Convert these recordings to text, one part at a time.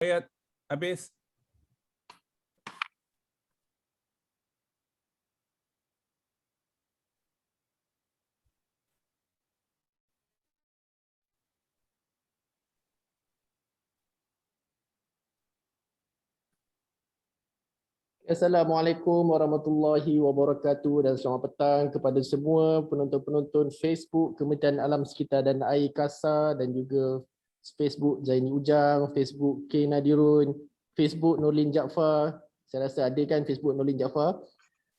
Ayat habis. Assalamualaikum warahmatullahi wabarakatuh dan selamat petang kepada semua penonton-penonton Facebook Kementerian Alam Sekitar dan Air Kasar dan juga Facebook Zaini Ujang, Facebook K Nadirun, Facebook Nurlin Jaafar. Saya rasa ada kan Facebook Nurlin Jaafar.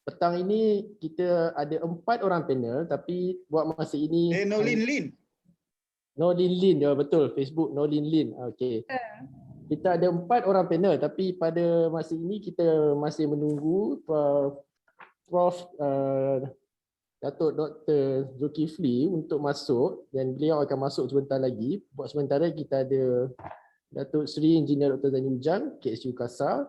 Petang ini kita ada 4 orang panel tapi buat masa ini Nurlin Lin. Nurlin Lin, ya betul, Facebook Nurlin Lin. Okey. Kita ada 4 orang panel tapi pada masa ini kita masih menunggu Prof Datuk Dr. Zulkifli untuk masuk dan beliau akan masuk sebentar lagi. Buat sementara kita ada Datuk Seri Engineer Dr. Zaini Ujang, KSU Kasar.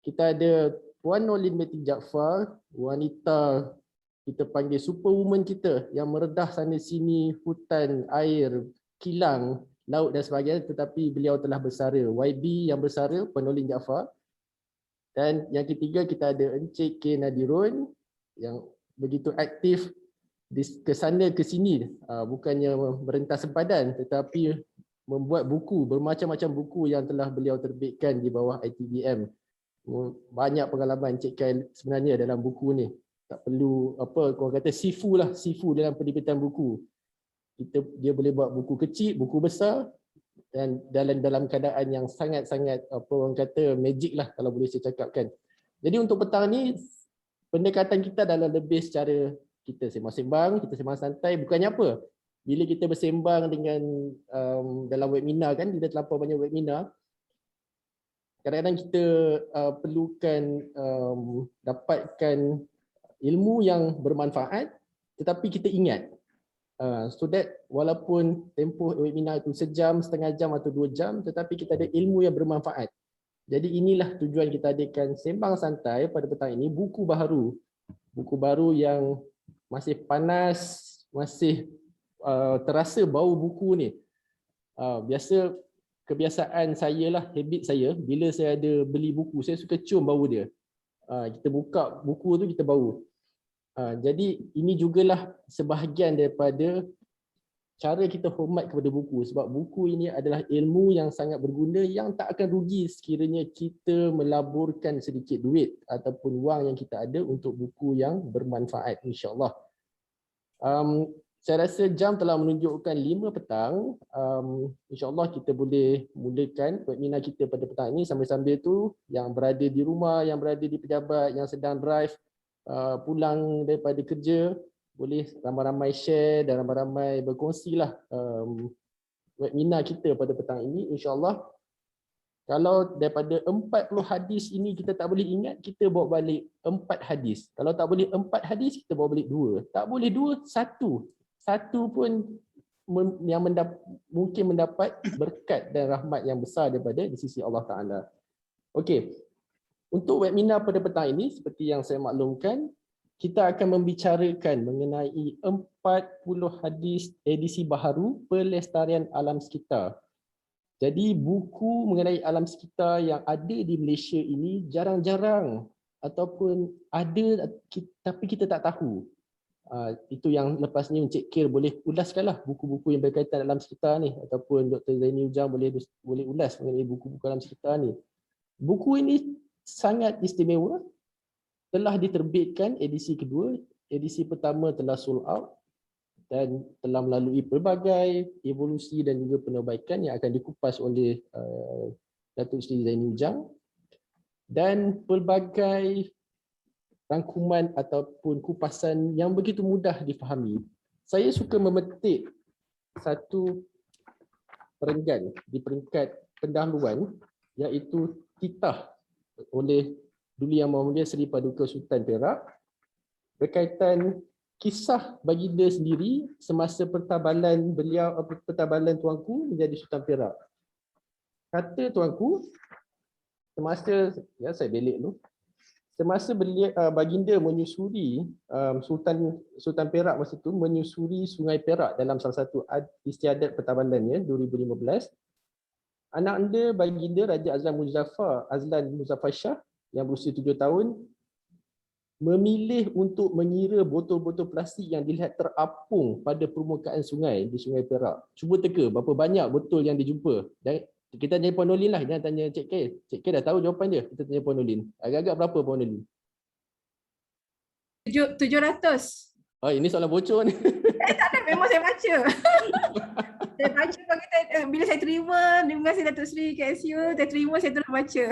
Kita ada Puan Nurlin Meti Jaafar, wanita kita panggil superwoman kita yang meredah sana sini hutan, air, kilang, laut dan sebagainya, tetapi beliau telah bersara. YB yang bersara, Penolin Jaafar. Dan yang ketiga kita ada Encik K Nadirun yang begitu aktif ke sana ke sini, bukannya merentas sempadan tetapi membuat buku, bermacam-macam buku yang telah beliau terbitkan di bawah ITBM. Banyak pengalaman Encik K sebenarnya dalam buku ni. Tak perlu apa kau kata sifu dalam penerbitan buku. Dia boleh buat buku kecil, buku besar dan dalam keadaan yang sangat-sangat apa orang kata magic lah kalau boleh saya cakapkan. Jadi untuk petang ni pendekatan kita adalah lebih secara kita sembang-sembang, kita sembang santai, bukannya apa. Bila kita bersembang dengan dalam webinar kan, kita terlampau banyak webinar. Kadang-kadang kita perlukan dapatkan ilmu yang bermanfaat tetapi kita ingat. So that walaupun tempoh webinar itu sejam, setengah jam atau 2 jam tetapi kita ada ilmu yang bermanfaat. Jadi inilah tujuan kita adakan sembang santai pada petang ini, buku baru. Buku baru yang masih panas, masih terasa bau buku ni. Biasa kebiasaan saya lah, habit saya, bila saya ada beli buku, saya suka cium bau dia. Kita buka buku tu kita bau. Jadi ini jugalah sebahagian daripada cara kita hormat kepada buku, sebab buku ini adalah ilmu yang sangat berguna yang tak akan rugi sekiranya kita melaburkan sedikit duit ataupun wang yang kita ada untuk buku yang bermanfaat, insya-Allah. Saya rasa jam telah menunjukkan 5 petang. InsyaAllah kita boleh mulakan webinar kita pada petang ini. Sambil-sambil tu yang berada di rumah, yang berada di pejabat, yang sedang drive pulang daripada kerja, boleh ramai-ramai share dan ramai-ramai berkongsilah webinar kita pada petang ini. InsyaAllah kalau daripada 40 hadis ini kita tak boleh ingat, kita bawa balik 4 hadis. Kalau tak boleh 4 hadis, kita bawa balik 2. Tak boleh 2, 1. Satu pun yang mungkin mendapat berkat dan rahmat yang besar daripada di sisi Allah Ta'ala. Okey, untuk webinar pada petang ini, seperti yang saya maklumkan, kita akan membicarakan mengenai 40 hadis edisi baharu Pelestarian Alam Sekitar. Jadi buku mengenai alam sekitar yang ada di Malaysia ini jarang-jarang ataupun ada tapi kita tak tahu. Itu yang lepas ni Encik Kir boleh ulaskanlah buku-buku yang berkaitan alam sekitar ni, ataupun Dr. Zaini Ujang boleh ulas mengenai buku-buku alam sekitar ni. Buku ini sangat istimewa, telah diterbitkan edisi kedua, edisi pertama telah sold out dan telah melalui pelbagai evolusi dan juga penerbaikan yang akan dikupas oleh Datuk Seri Zaini Ujang, dan pelbagai rangkuman ataupun kupasan yang begitu mudah difahami. Saya suka memetik satu perenggan di peringkat pendahuluan, iaitu titah oleh Duli Yang Maha Mulia Seri Paduka Sultan Perak berkaitan kisah baginda sendiri semasa pertabalan beliau, pertabalan tuanku menjadi Sultan Perak. Kata tuanku, semasa, ya saya belik dulu, semasa baginda menyusuri Sultan Perak masa itu menyusuri Sungai Perak dalam salah satu istiadat pertabalannya 2015, anak anda baginda Raja Azlan Muzaffar Shah yang berusia 7 tahun memilih untuk mengira botol-botol plastik yang dilihat terapung pada permukaan sungai di Sungai Perak. Cuba teka berapa banyak botol yang dijumpa. Dan kita tanya Puan Nolin lah, jangan tanya Cik K. Cik K dah tahu jawapan dia. Kita tanya Puan Nolin. Agak-agak berapa Puan Nolin? 700. Oh, ini soalan bocor ni. Tak ada, memang saya baca. Saya baca bila saya terima kasih Datuk Seri KSU, saya terima, saya terus baca.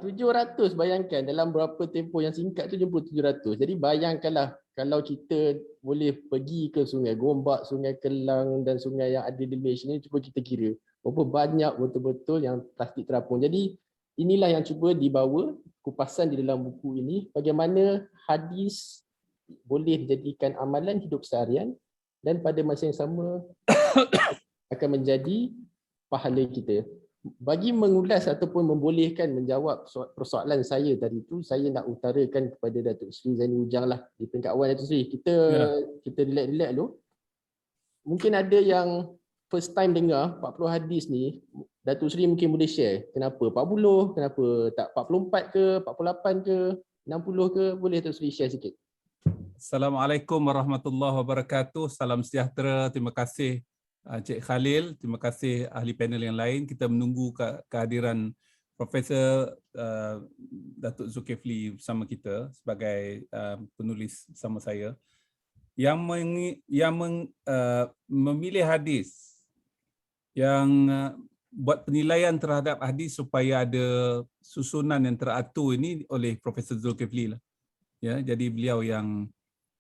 700, bayangkan dalam berapa tempoh yang singkat tu jumpa 700. Jadi bayangkanlah kalau kita boleh pergi ke Sungai Gombak, Sungai Kelang dan sungai yang ada di Malaysia ni, cuba kita kira berapa banyak betul-betul yang plastik terapung. Jadi inilah yang cuba dibawa kupasan di dalam buku ini, bagaimana hadis boleh dijadikan amalan hidup seharian dan pada masa yang sama akan menjadi pahala kita. Bagi mengulas ataupun membolehkan menjawab persoalan saya tadi tu, saya nak utarakan kepada Datuk Seri Zaini Ujang lah di peringkat awal. Datuk Seri, kita relax dulu. Mungkin ada yang first time dengar 40 hadis ni, Datuk Seri mungkin boleh share kenapa 40, kenapa tak 44 ke, 48 ke, 60 ke, boleh Datuk Seri share sikit. Assalamualaikum warahmatullahi wabarakatuh. Salam sejahtera. Terima kasih Cik Khalil. Terima kasih ahli panel yang lain. Kita menunggu kehadiran Profesor Datuk Zulkifli bersama kita sebagai penulis bersama saya yang memilih hadis, yang buat penilaian terhadap hadis supaya ada susunan yang teratur ini oleh Profesor Zulkifli lah. Ya, jadi beliau yang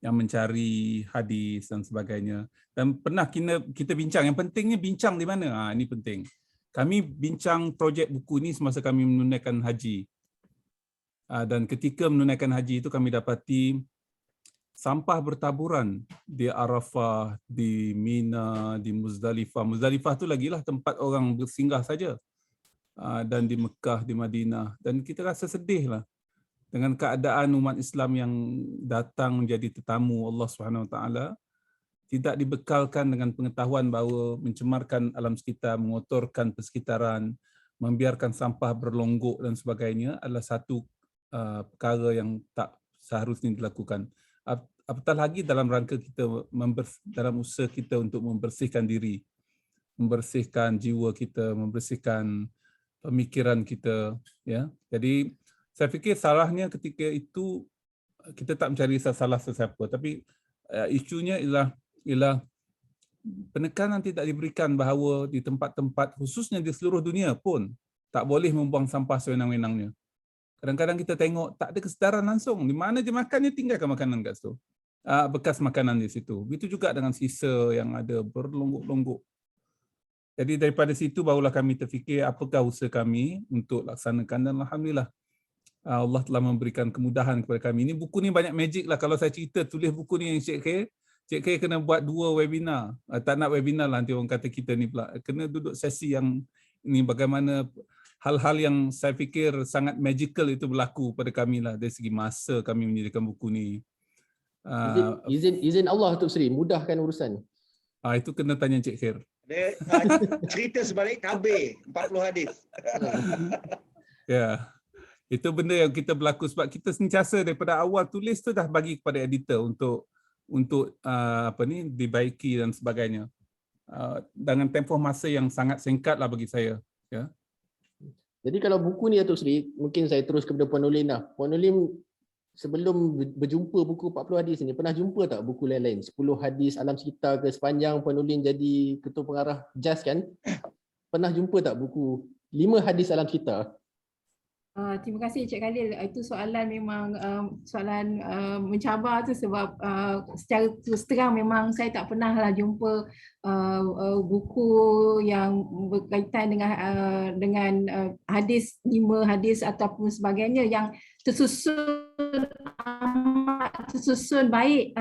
mencari hadis dan sebagainya. Dan pernah kita bincang, yang pentingnya bincang di mana? Ini penting. Kami bincang projek buku ini semasa kami menunaikan haji. Dan ketika menunaikan haji itu kami dapati sampah bertaburan di Arafah, di Mina, di Muzdalifah. Muzdalifah itu lagilah tempat orang bersinggah saja. Dan di Mekah, di Madinah. Dan kita rasa sedih lah dengan keadaan umat Islam yang datang menjadi tetamu Allah Subhanahu Wa Taala, tidak dibekalkan dengan pengetahuan bahawa mencemarkan alam sekitar, mengotorkan persekitaran, membiarkan sampah berlonggok dan sebagainya adalah satu perkara yang tak seharusnya dilakukan. Apatah lagi dalam rangka kita dalam usaha kita untuk membersihkan diri, membersihkan jiwa kita, membersihkan pemikiran kita, ya. Jadi saya fikir salahnya ketika itu kita tak mencari salah sesiapa, tapi isunya ialah penekanan tidak diberikan bahawa di tempat-tempat khususnya di seluruh dunia pun tak boleh membuang sampah sewenang-wenangnya. Kadang-kadang kita tengok tak ada kesedaran langsung, di mana je makannya tinggalkan makanan kat situ. Bekas makanan di situ. Begitu juga dengan sisa yang ada berlonggok-longgok. Jadi daripada situ barulah kami terfikir apakah usaha kami untuk laksanakan, dan alhamdulillah Allah telah memberikan kemudahan kepada kami. Ini buku ni banyak magic lah. Kalau saya cerita tulis buku ni yang Cik K kena buat 2 webinar. Tak nak webinar lah, nanti orang kata kita ni pula. Kena duduk sesi yang ini, bagaimana hal-hal yang saya fikir sangat magical itu berlaku pada kami lah dari segi masa kami menyediakan buku ni. Izin Allah Datuk Seri, mudahkan urusan. Itu kena tanya Cik Khair. Cerita sebalik tabir 40 hadis. Ya. Itu benda yang kita berlaku sebab kita sentiasa daripada awal tulis tu dah bagi kepada editor untuk dibaiki dan sebagainya. Dengan tempoh masa yang sangat singkat lah bagi saya, ya. Jadi kalau buku ni Datuk Seri, mungkin saya terus kepada Puan Nolin lah. Puan Nolin sebelum berjumpa buku 40 hadis ni, pernah jumpa tak buku lain-lain? 10 hadis alam sekitar ke, sepanjang Puan Nolin jadi ketua pengarah JAS kan? Pernah jumpa tak buku 5 hadis alam sekitar? Terima kasih Cik Khalil. Itu soalan memang soalan mencabar tu sebab secara terus terang memang saya tak pernahlah jumpa buku yang berkaitan dengan hadis 5 hadis ataupun sebagainya yang tersusun baik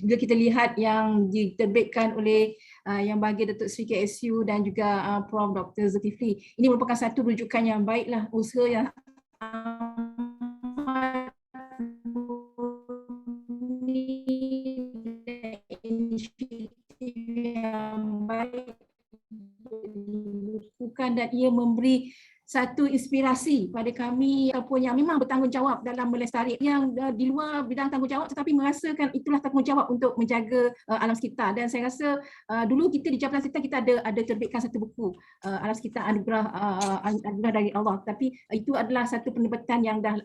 bila kita lihat yang diterbitkan oleh yang bagi Datuk Seri KSU dan juga Prof Dr. Zulkifli. Ini merupakan satu rujukan yang baiklah, usaha yang inisiatif yang baik masukan dan ia memberi satu inspirasi pada kami ataupun yang memang bertanggungjawab dalam melestari yang di luar bidang tanggungjawab tetapi merasakan itulah tanggungjawab untuk menjaga alam sekitar. Dan saya rasa dulu kita di Jabatan Sekitar kita ada terbitkan satu buku Alam Sekitar Anugerah dari Allah, tapi itu adalah satu penerbitan yang dah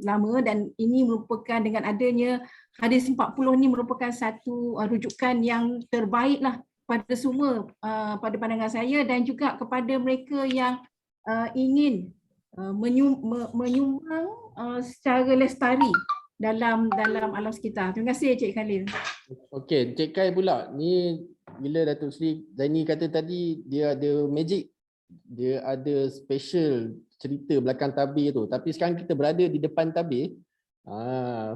lama dan ini merupakan dengan adanya hadis 40 ni merupakan satu rujukan yang terbaiklah pada semua pada pandangan saya dan juga kepada mereka yang ingin menyumbang secara lestari dalam alam sekitar. Terima kasih Encik Khalil. Okey, Encik Kai pula. Ni bila Datuk Seri Zaini kata tadi dia ada magic, dia ada special cerita belakang tabir tu. Tapi sekarang kita berada di depan tabir.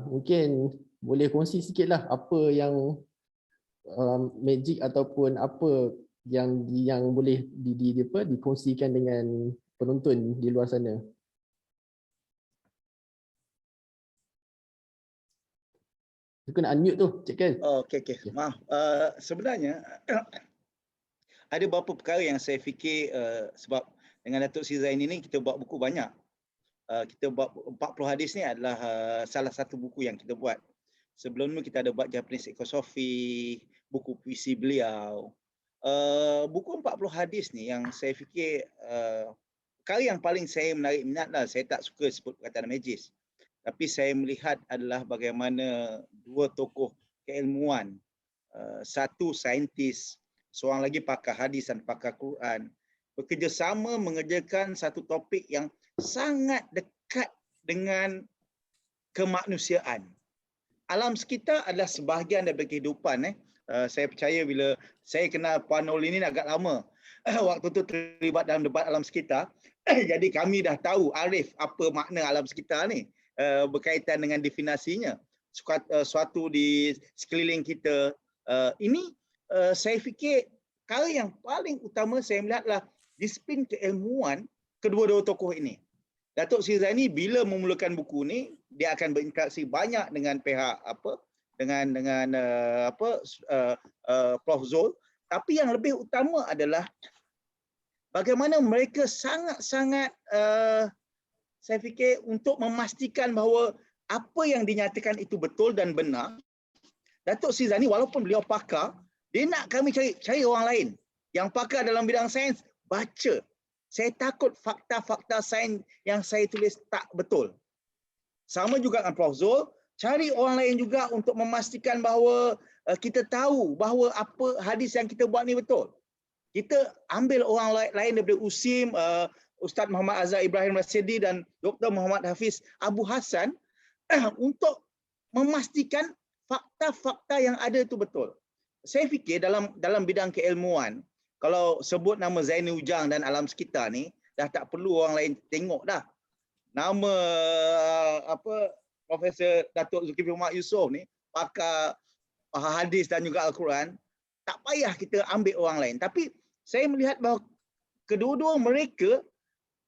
Mungkin boleh kongsi sikitlah apa yang magic ataupun apa yang boleh dikongsikan dengan penonton di luar sana. Tu kena unmute tu, Cik Kan. Okey. Maaf. Sebenarnya ada beberapa perkara yang saya fikir sebab dengan Datuk Seri Zaini ni kita buat buku banyak. Kita buat 40 hadis ni adalah salah satu buku yang kita buat. Sebelum ni kita ada buat Japanese Ecosofi, buku puisi beliau. Buku 40 hadis ni yang saya fikir perkara yang paling saya menarik minat lah, saya tak suka sebut perkataan magis. Tapi saya melihat adalah bagaimana dua tokoh keilmuan, satu saintis, seorang lagi pakar hadis dan pakar Quran, bekerjasama mengerjakan satu topik yang sangat dekat dengan kemanusiaan. Alam sekitar adalah sebahagian daripada kehidupan. Saya percaya bila saya kenal Puan Nol ini agak lama. Waktu tu terlibat dalam debat alam sekitar. Jadi kami dah tahu arif apa makna alam sekitar ni berkaitan dengan definisinya. Suatu di sekeliling kita. Ini saya fikir perkara yang paling utama saya melihatlah disiplin keilmuan kedua-dua tokoh ini. Datuk Seri Zaini bila memulakan buku ni dia akan berinteraksi banyak dengan pihak Prof Zul, tapi yang lebih utama adalah bagaimana mereka sangat-sangat saya fikir untuk memastikan bahawa apa yang dinyatakan itu betul dan benar. Datuk Seri Zaini walaupun beliau pakar, dia nak kami cari orang lain yang pakar dalam bidang sains baca. Saya takut fakta-fakta sains yang saya tulis tak betul. Sama juga dengan Prof Zul, cari orang lain juga untuk memastikan bahawa kita tahu bahawa apa hadis yang kita buat ni betul. Kita ambil orang lain daripada USIM, Ustaz Muhammad Azhar Ibrahim Rasidi dan Dr. Muhammad Hafiz Abu Hassan untuk memastikan fakta-fakta yang ada itu betul. Saya fikir dalam bidang keilmuan, kalau sebut nama Zaini Ujang dan alam sekitar ni, dah tak perlu orang lain tengok dah. Nama Profesor Datuk Zulkifli Muhammad Yusof ni, pakar hadis dan juga Al-Quran, tak payah kita ambil orang lain. Tapi saya melihat bahawa kedua-dua mereka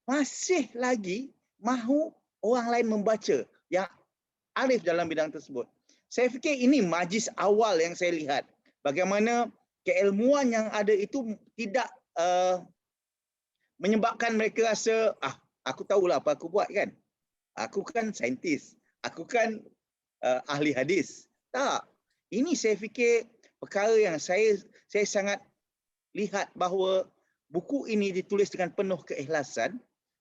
masih lagi mahu orang lain membaca yang arif dalam bidang tersebut. Saya fikir ini majlis awal yang saya lihat. Bagaimana keilmuan yang ada itu tidak menyebabkan mereka rasa, aku tahulah apa aku buat kan. Aku kan saintis. Aku kan ahli hadis. Tak. Ini saya fikir perkara yang saya sangat lihat bahawa buku ini ditulis dengan penuh keikhlasan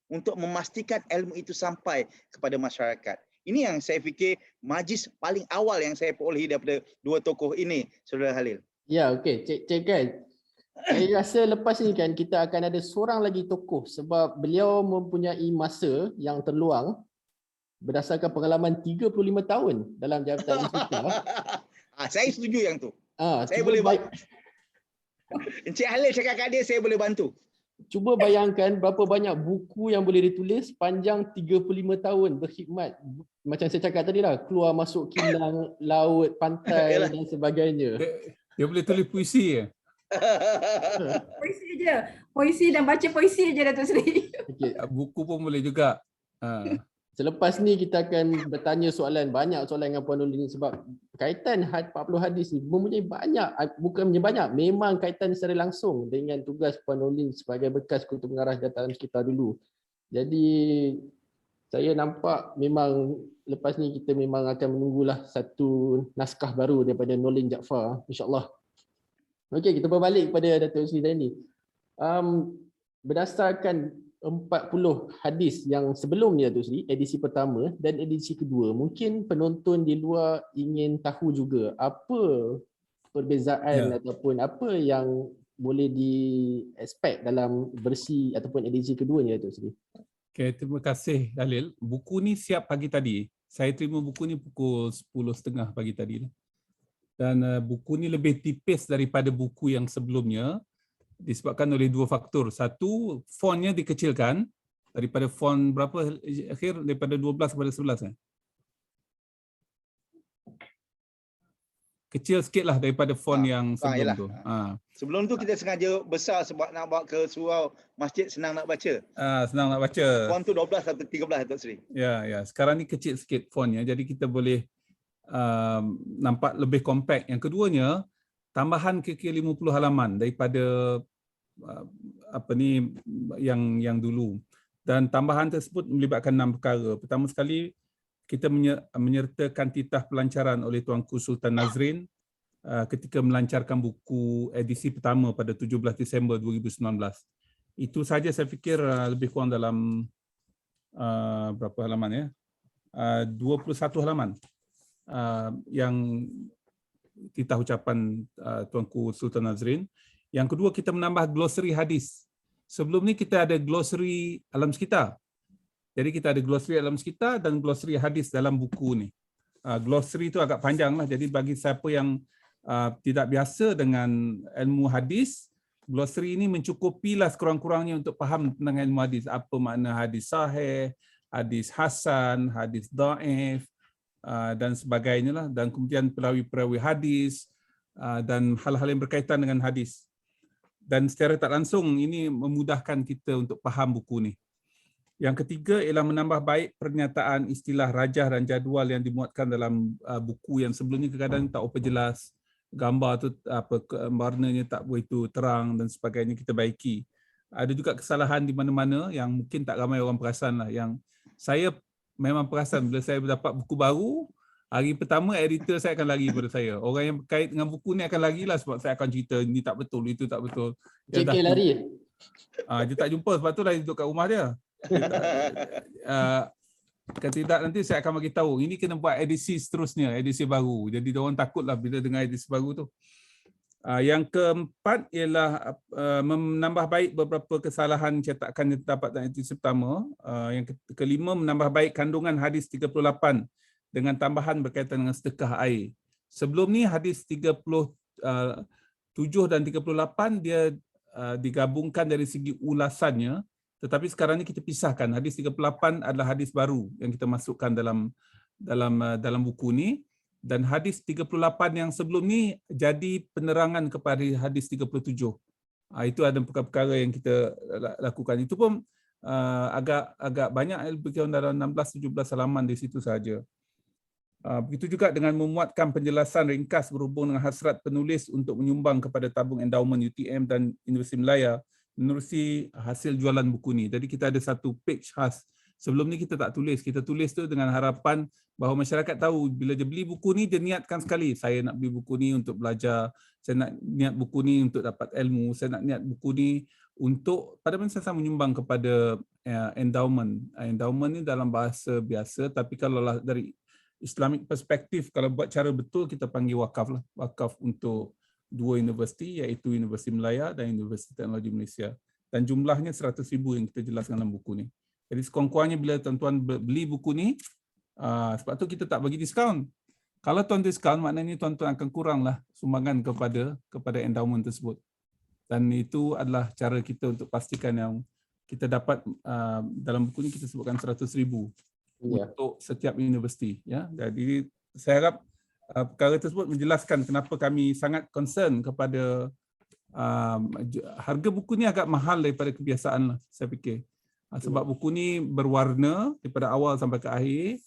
untuk memastikan ilmu itu sampai kepada masyarakat. Ini yang saya fikir majlis paling awal yang saya perolehi daripada dua tokoh ini, Saudara Khalil. Ya, okey. Cik Kan. Saya rasa lepas ni kan kita akan ada seorang lagi tokoh sebab beliau mempunyai masa yang terluang berdasarkan pengalaman 35 tahun dalam Jabatan Sekitar. Saya setuju yang tu. Saya Cuba boleh Encik Khalil cakap kat dia, saya boleh bantu. Cuba bayangkan berapa banyak buku yang boleh ditulis panjang 35 tahun berkhidmat. Macam saya cakap tadi lah, keluar masuk kilang, laut, pantai dan sebagainya. Dia boleh tulis puisi je. Puisi je. Puisi dan baca puisi je Datuk Seri. Okay. Buku pun boleh juga. Selepas ni kita akan bertanya banyak soalan dengan Puan Nolin sebab kaitan 40 hadis ni mempunyai banyak, bukan mempunyai banyak, memang kaitan secara langsung dengan tugas Puan Nolin sebagai bekas Ketua Pengarah Jabatan kita dulu. Jadi saya nampak memang lepas ni kita memang akan menunggulah satu naskah baru daripada Nolin Jaafar, insya-Allah. Okey, kita berbalik kepada Datuk Seri Zaini. Berdasarkan 40 hadis yang sebelum ni Datuk Seri, edisi pertama dan edisi kedua, mungkin penonton di luar ingin tahu juga apa perbezaan ataupun apa yang boleh di-expect dalam versi ataupun edisi kedua ni Datuk Seri. Okay, terima kasih Dalil. Buku ni siap pagi tadi. Saya terima buku ni pukul 10.30 pagi tadi. Dan buku ni lebih tipis daripada buku yang sebelumnya disebabkan oleh dua faktor. Satu, fontnya dikecilkan daripada font berapa akhir, daripada 12 kepada 11. Kecil sikit lah daripada font yang sebelum tu. Sebelum tu kita sengaja besar sebab nak bawa ke surau masjid senang nak baca. Senang nak baca. Font tu 12 atau 13 Datuk Seri. Ya. Sekarang ni kecil sikit fontnya, jadi kita boleh nampak lebih compact. Yang keduanya, tambahan kira-kira 50 halaman daripada yang dulu. Dan tambahan tersebut melibatkan 6 perkara. Pertama sekali, kita menyertakan titah pelancaran oleh Tuanku Sultan Nazrin ketika melancarkan buku edisi pertama pada 17 Disember 2019. Itu saja saya fikir lebih kurang dalam berapa halaman ya? 21 halaman yang titah ucapan Tuanku Sultan Nazrin. Yang kedua, kita menambah glossary hadis. Sebelum ni kita ada glossary alam sekitar. Jadi kita ada glossary alam sekitar dan glossary hadis dalam buku ni. Glossary itu agak panjang lah. Jadi bagi siapa yang tidak biasa dengan ilmu hadis, glossary ini mencukupilah sekurang-kurangnya untuk faham tentang ilmu hadis. Apa makna hadis sahih, hadis hasan, hadis dhaif dan sebagainya lah. Dan kemudian perawi-perawi hadis dan hal-hal yang berkaitan dengan hadis. Dan secara tak langsung ini memudahkan kita untuk faham buku ni. Yang ketiga ialah menambah baik pernyataan istilah rajah dan jadual yang dimuatkan dalam buku yang sebelumnya kadang-kadang tak apa jelas, gambar tu warnanya tak begitu terang dan sebagainya, kita baiki. Ada juga kesalahan di mana-mana yang mungkin tak ramai orang perasan lah. Yang saya memang perasan bila saya dapat buku baru, hari pertama editor saya akan lari pada saya. Orang yang berkait dengan buku ni akan larilah sebab saya akan cerita ini tak betul, itu tak betul. JK lari? Dia tak jumpa, sebab tu dia duduk kat rumah dia. Kalau tidak nanti saya akan bagi tahu ini kena buat edisi seterusnya, edisi baru. Jadi dia orang takutlah bila dengar edisi baru tu. Yang keempat ialah menambah baik beberapa kesalahan cetakan yang terdapat dalam edisi pertama. Yang kelima, menambah baik kandungan hadis 38 dengan tambahan berkaitan dengan sedekah air. Sebelum ni hadis 37 dan 38 dia digabungkan dari segi ulasannya. Tetapi sekarang ni kita pisahkan. Hadis 38 adalah hadis baru yang kita masukkan dalam buku ni, dan hadis 38 yang sebelum ni jadi penerangan kepada hadis 37. Itu ada perkara-perkara yang kita lakukan. Itu pun agak banyak, lebih kurang dalam 16-17 halaman di situ saja. Begitu juga dengan memuatkan penjelasan ringkas berhubung dengan hasrat penulis untuk menyumbang kepada tabung endowment UTM dan Universiti Melaya menerusi hasil jualan buku ni. Jadi kita ada satu page khas. Sebelum ni kita tak tulis. Kita tulis tu dengan harapan bahawa masyarakat tahu bila dia beli buku ni, dia niatkan sekali, saya nak beli buku ni untuk belajar, saya nak niat buku ni untuk dapat ilmu, saya nak niat buku ni untuk pada masa sama menyumbang kepada endowment. Endowment ni dalam bahasa biasa, tapi kalau dari Islamic perspektif, kalau buat cara betul, kita panggil wakaf lah. Wakaf untuk dua universiti, iaitu Universiti Melaya dan Universiti Teknologi Malaysia. Dan jumlahnya 100,000 yang kita jelaskan dalam buku ni. Jadi sekurang-kurangnya bila tuan-tuan beli buku ni, sebab tu kita tak bagi diskaun. Kalau tuan diskaun, maknanya tuan-tuan akan kuranglah sumbangan kepada endowment tersebut. Dan itu adalah cara kita untuk pastikan yang kita dapat dalam buku ni kita sebutkan 100,000 untuk setiap universiti. Ya. Jadi saya harap perkara tersebut menjelaskan kenapa kami sangat concern kepada harga buku ni agak mahal daripada kebiasaan lah, saya fikir. Sebab buku ni berwarna daripada awal sampai ke akhir,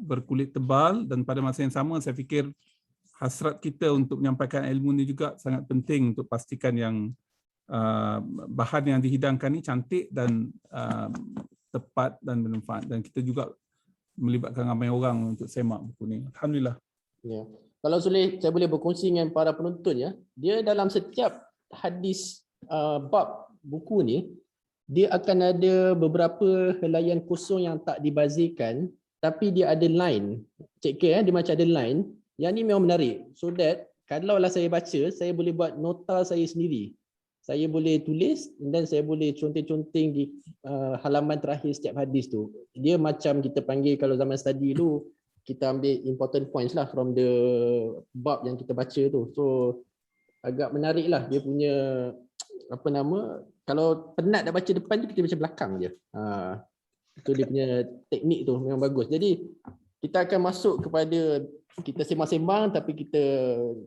berkulit tebal, dan pada masa yang sama saya fikir hasrat kita untuk menyampaikan ilmu ni juga sangat penting untuk pastikan yang bahan yang dihidangkan ni cantik dan tepat dan bermanfaat, dan kita juga melibatkan ramai orang untuk semak buku ni. Alhamdulillah. Ya. Kalau saya boleh berkongsi dengan para penonton ya. Dia dalam setiap hadis bab buku ni, dia akan ada beberapa helaian kosong yang tak dibazirkan, tapi dia ada line. Cik K, dia macam ada line. Yang ni memang menarik. So that kalaulah saya baca, saya boleh buat nota saya sendiri. Saya boleh tulis dan saya boleh conteng-conteng di halaman terakhir setiap hadis tu. Dia macam kita panggil kalau zaman study tu, kita ambil important points lah from the bab yang kita baca tu. So agak menarik lah dia punya kalau penat dah baca depan tu, kita baca belakang je. Itu dia punya teknik tu memang bagus. Jadi kita akan masuk kepada kita sembang-sembang tapi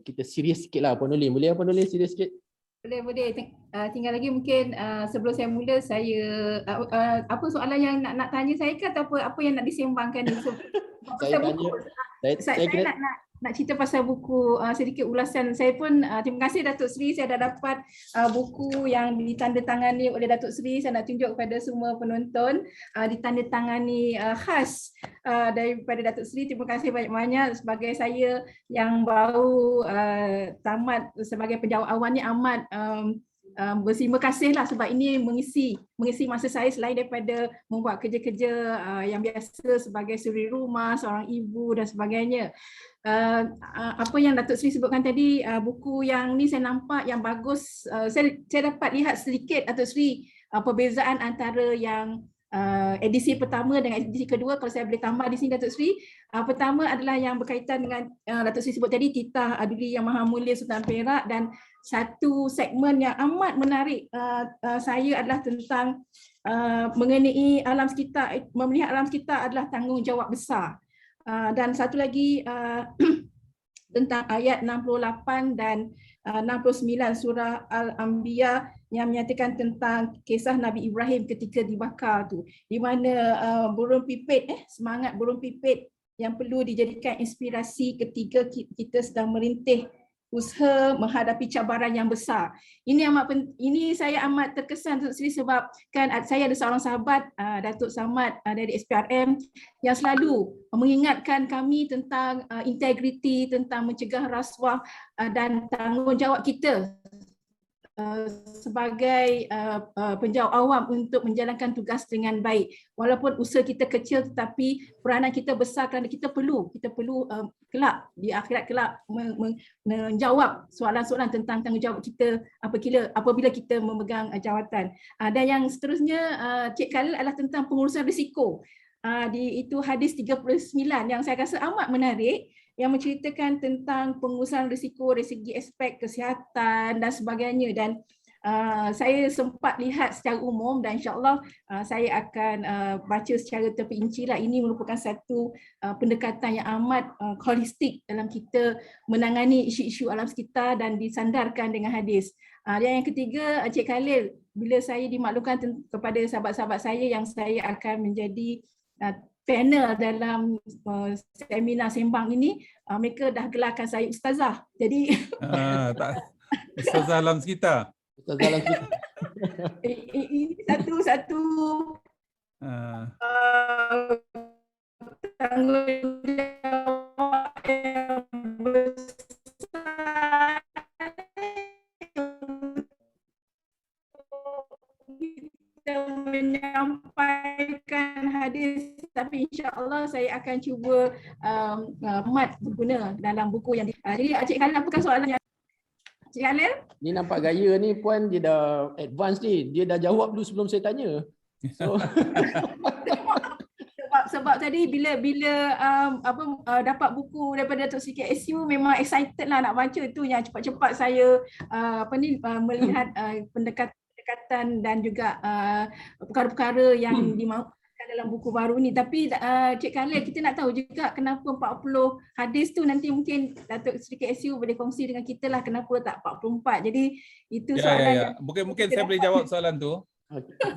kita serius sikit lah Puan Nolin. Boleh Puan Nolin serius sikit? Boleh. Tinggal lagi mungkin sebelum saya mula, saya apa soalan yang nak tanya saya ke atau apa yang nak disembangkan ni? Saya tanya. Saya nak cerita pasal buku, sedikit ulasan. Saya pun terima kasih Datuk Seri, saya dah dapat buku yang ditandatangani oleh Datuk Seri. Saya nak tunjuk kepada semua penonton, ditandatangani khas daripada Datuk Seri. Terima kasih banyak-banyak. Sebagai saya yang baru tamat sebagai penjawat awam ni, amat berterima kasih lah sebab ini mengisi masa saya selain daripada membuat kerja-kerja yang biasa sebagai suri rumah, seorang ibu dan sebagainya. Apa yang Datuk Seri sebutkan tadi, buku yang ni saya nampak yang bagus. Saya dapat lihat sedikit Datuk Seri perbezaan antara yang edisi pertama dengan edisi kedua. Kalau saya boleh tambah di sini Datuk Seri, pertama adalah yang berkaitan dengan Datuk Seri sebut tadi, titah Aduli Yang Maha Mulia Sultan Perak, dan satu segmen yang amat menarik saya adalah tentang mengenai alam sekitar. Memelihat alam sekitar adalah tanggungjawab besar. Dan satu lagi tentang ayat 68 dan 69 surah Al-Anbiya yang menyatakan tentang kisah Nabi Ibrahim ketika dibakar tu, di mana burung pipit, semangat burung pipit yang perlu dijadikan inspirasi ketika kita sedang merintih usaha menghadapi cabaran yang besar. Ini saya amat terkesan Datuk Seri sebab kan saya ada seorang sahabat Datuk Samad dari SPRM yang selalu mengingatkan kami tentang integriti, tentang mencegah rasuah dan tanggungjawab kita sebagai penjawat awam untuk menjalankan tugas dengan baik. Walaupun usaha kita kecil tetapi peranan kita besar kerana kita perlu kelak di akhirat kelak menjawab soalan-soalan tentang tanggungjawab kita apabila kita memegang jawatan. Dan yang seterusnya Cik Khalil adalah tentang pengurusan risiko. Itu hadis 39 yang saya rasa amat menarik, yang menceritakan tentang pengurusan risiko dari segi aspek kesihatan dan sebagainya. Dan saya sempat lihat secara umum dan insyaAllah saya akan baca secara terperinci lah. Ini merupakan satu pendekatan yang amat holistik dalam kita menangani isu-isu alam sekitar dan disandarkan dengan hadis. Dan yang ketiga, Cik Khalil, bila saya dimaklumkan kepada sahabat-sahabat saya yang saya akan menjadi panel dalam seminar sembang ini, mereka dah gelarkan saya ustazah. Jadi ustazah alam sekitar. Ustazah alam sekitar. Ini satu tanggungjawab yang besar kita menyampaikan hadis, tapi insya-Allah saya akan cuba mat berguna dalam buku yang jadi Cik Khalil, apakah soalannya? Cik Khalil? Ni nampak gaya ni Puan, dia dah advance ni. Dia dah jawab dulu sebelum saya tanya. So sebab tadi bila dapat buku daripada Datuk Seri KSU memang excited lah nak baca tu, yang cepat-cepat saya melihat pendekatan dan juga perkara-perkara yang dimahukan dalam buku baru ni. Tapi Cik Khalil, kita nak tahu juga kenapa 40 hadis tu. Nanti mungkin Datuk Seri KSU boleh kongsi dengan kita lah kenapa tak 44. Jadi itu soalan yang mungkin saya boleh jawab soalan tu.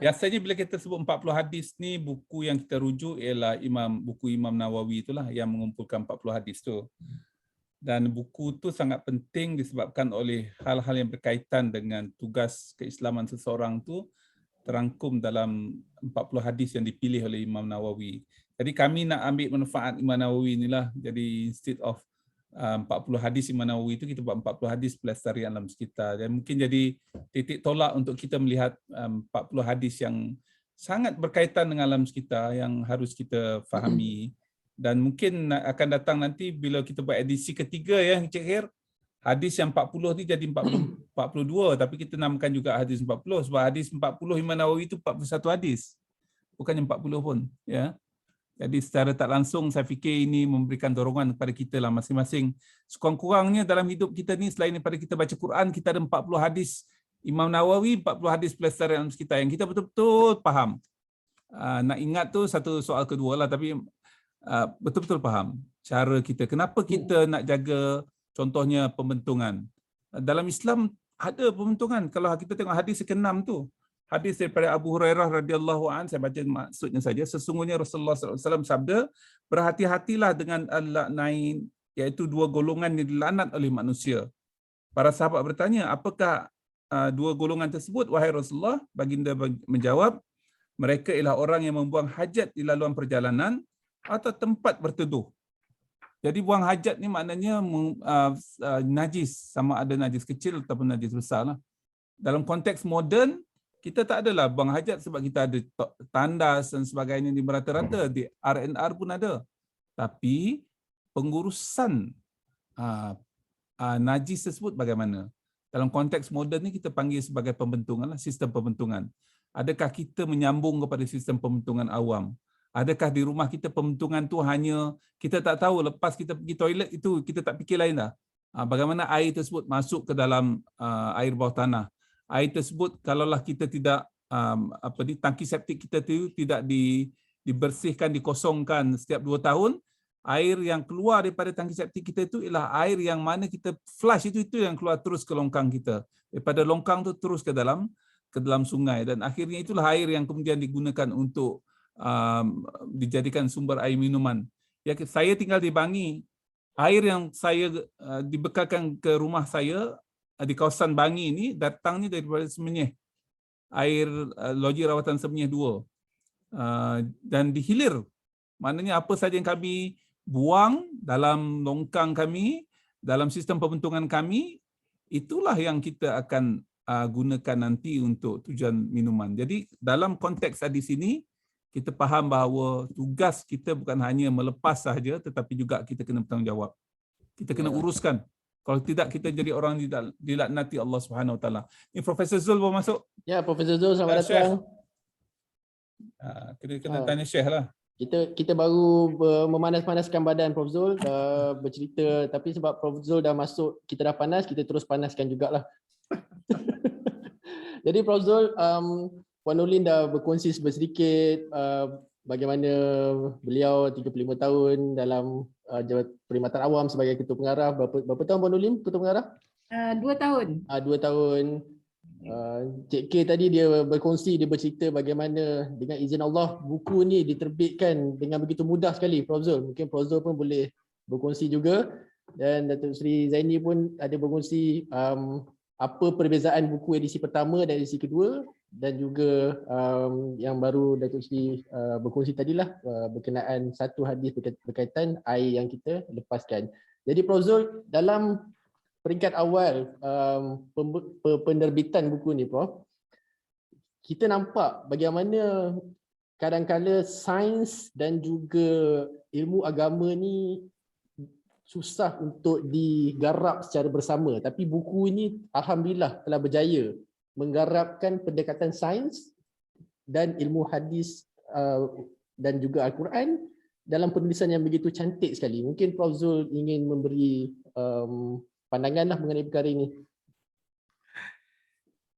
Biasanya bila kita sebut 40 hadis ni, buku yang kita rujuk ialah buku Imam Nawawi itulah yang mengumpulkan 40 hadis tu. Dan buku tu sangat penting disebabkan oleh hal-hal yang berkaitan dengan tugas keislaman seseorang tu terangkum dalam 40 hadis yang dipilih oleh Imam Nawawi. Jadi kami nak ambil manfaat Imam Nawawi inilah. Jadi instead of 40 hadis Imam Nawawi itu, kita buat 40 hadis pelestarian alam sekitar. Dan mungkin jadi titik tolak untuk kita melihat 40 hadis yang sangat berkaitan dengan alam sekitar yang harus kita fahami. Dan mungkin akan datang nanti bila kita buat edisi ketiga ya Encik Khair, hadis yang 40 ni jadi 42, tapi kita namakan juga hadis 40 sebab hadis 40 Imam Nawawi itu 41 hadis. Bukannya 40 pun, ya. Jadi secara tak langsung saya fikir ini memberikan dorongan kepada kita lah masing-masing. Sekurang-kurangnya dalam hidup kita ni, selain daripada kita baca Quran, kita ada 40 hadis Imam Nawawi, 40 hadis pelestarian alam sekitar yang kita betul-betul faham. Nak ingat tu satu soal kedua lah, tapi betul-betul faham cara kita. Kenapa kita nak jaga contohnya pembentungan. Dalam Islam ada pembentungan. Kalau kita tengok hadis ke-6 tu, hadis daripada Abu Hurairah radhiyallahu an, saya baca maksudnya saja. Sesungguhnya Rasulullah SAW sabda, berhati-hatilah dengan al-la'nain, iaitu dua golongan yang dilaknat oleh manusia. Para sahabat bertanya, apakah dua golongan tersebut, wahai Rasulullah? Baginda menjawab, mereka ialah orang yang membuang hajat di laluan perjalanan atau tempat berteduh. Jadi buang hajat ni maknanya najis, sama ada najis kecil ataupun najis besar lah. Dalam konteks moden, kita tak adalah buang hajat sebab kita ada tandas dan sebagainya di merata-rata, di R&R pun ada. Tapi pengurusan najis tersebut bagaimana? Dalam konteks moden ni kita panggil sebagai pembentungan lah, sistem pembentungan. Adakah kita menyambung kepada sistem pembentungan awam? Adakah di rumah kita pembentungan tu hanya kita tak tahu, lepas kita pergi toilet itu kita tak fikir lain dah. Bagaimana air tersebut masuk ke dalam air bawah tanah. Air tersebut kalaulah kita tidak tangki septik kita tu tidak dibersihkan, dikosongkan setiap 2 tahun, air yang keluar daripada tangki septik kita itu ialah air yang mana kita flush itu yang keluar terus ke longkang kita. Daripada longkang tu terus ke dalam sungai, dan akhirnya itulah air yang kemudian digunakan untuk dijadikan sumber air minuman. Ya, saya tinggal di Bangi. Air yang saya dibekalkan ke rumah saya di kawasan Bangi ini datangnya daripada Semenyih. Air loji rawatan Semenyih 2. Dan dihilir. Maknanya apa saja yang kami buang dalam longkang kami, dalam sistem pembentungan kami, itulah yang kita akan gunakan nanti untuk tujuan minuman. Jadi dalam konteks di sini kita faham bahawa tugas kita bukan hanya melepas sahaja, tetapi juga kita kena bertanggungjawab. Kita kena uruskan. Kalau tidak, kita jadi orang dilaknati Allah Subhanahu Wa Taala. Ini Profesor Zul baru masuk. Ya, Profesor Zul, selamat datang. Kena tanya Syekh lah. Kita baru memanas-panaskan badan Prof Zul, bercerita, tapi sebab Prof Zul dah masuk, kita dah panas, kita terus panaskan jugalah. Jadi Prof Zul, Puan Nurlin dah berkongsi sedikit bagaimana beliau 35 tahun dalam perkhidmatan awam sebagai ketua pengarah. Berapa tahun Puan Nurlin ketua pengarah? 2 tahun. 2 tahun. Cik K tadi dia berkongsi, dia bercerita bagaimana dengan izin Allah buku ni diterbitkan dengan begitu mudah sekali Prof Zul. Mungkin Prof Zul pun boleh berkongsi juga, dan Datuk Seri Zaini pun ada berkongsi apa perbezaan buku edisi pertama dan edisi kedua, dan juga yang baru Datuk Seri berkongsi tadilah berkenaan satu hadis berkaitan air yang kita lepaskan. Jadi Prof Zul, dalam peringkat awal penerbitan buku ni Prof, kita nampak bagaimana kadang-kala sains dan juga ilmu agama ni susah untuk digarap secara bersama, tapi buku ini alhamdulillah telah berjaya menggarapkan pendekatan sains dan ilmu hadis dan juga Al-Quran dalam penulisan yang begitu cantik sekali. Mungkin Prof Zul ingin memberi pandanganlah mengenai perkara ini.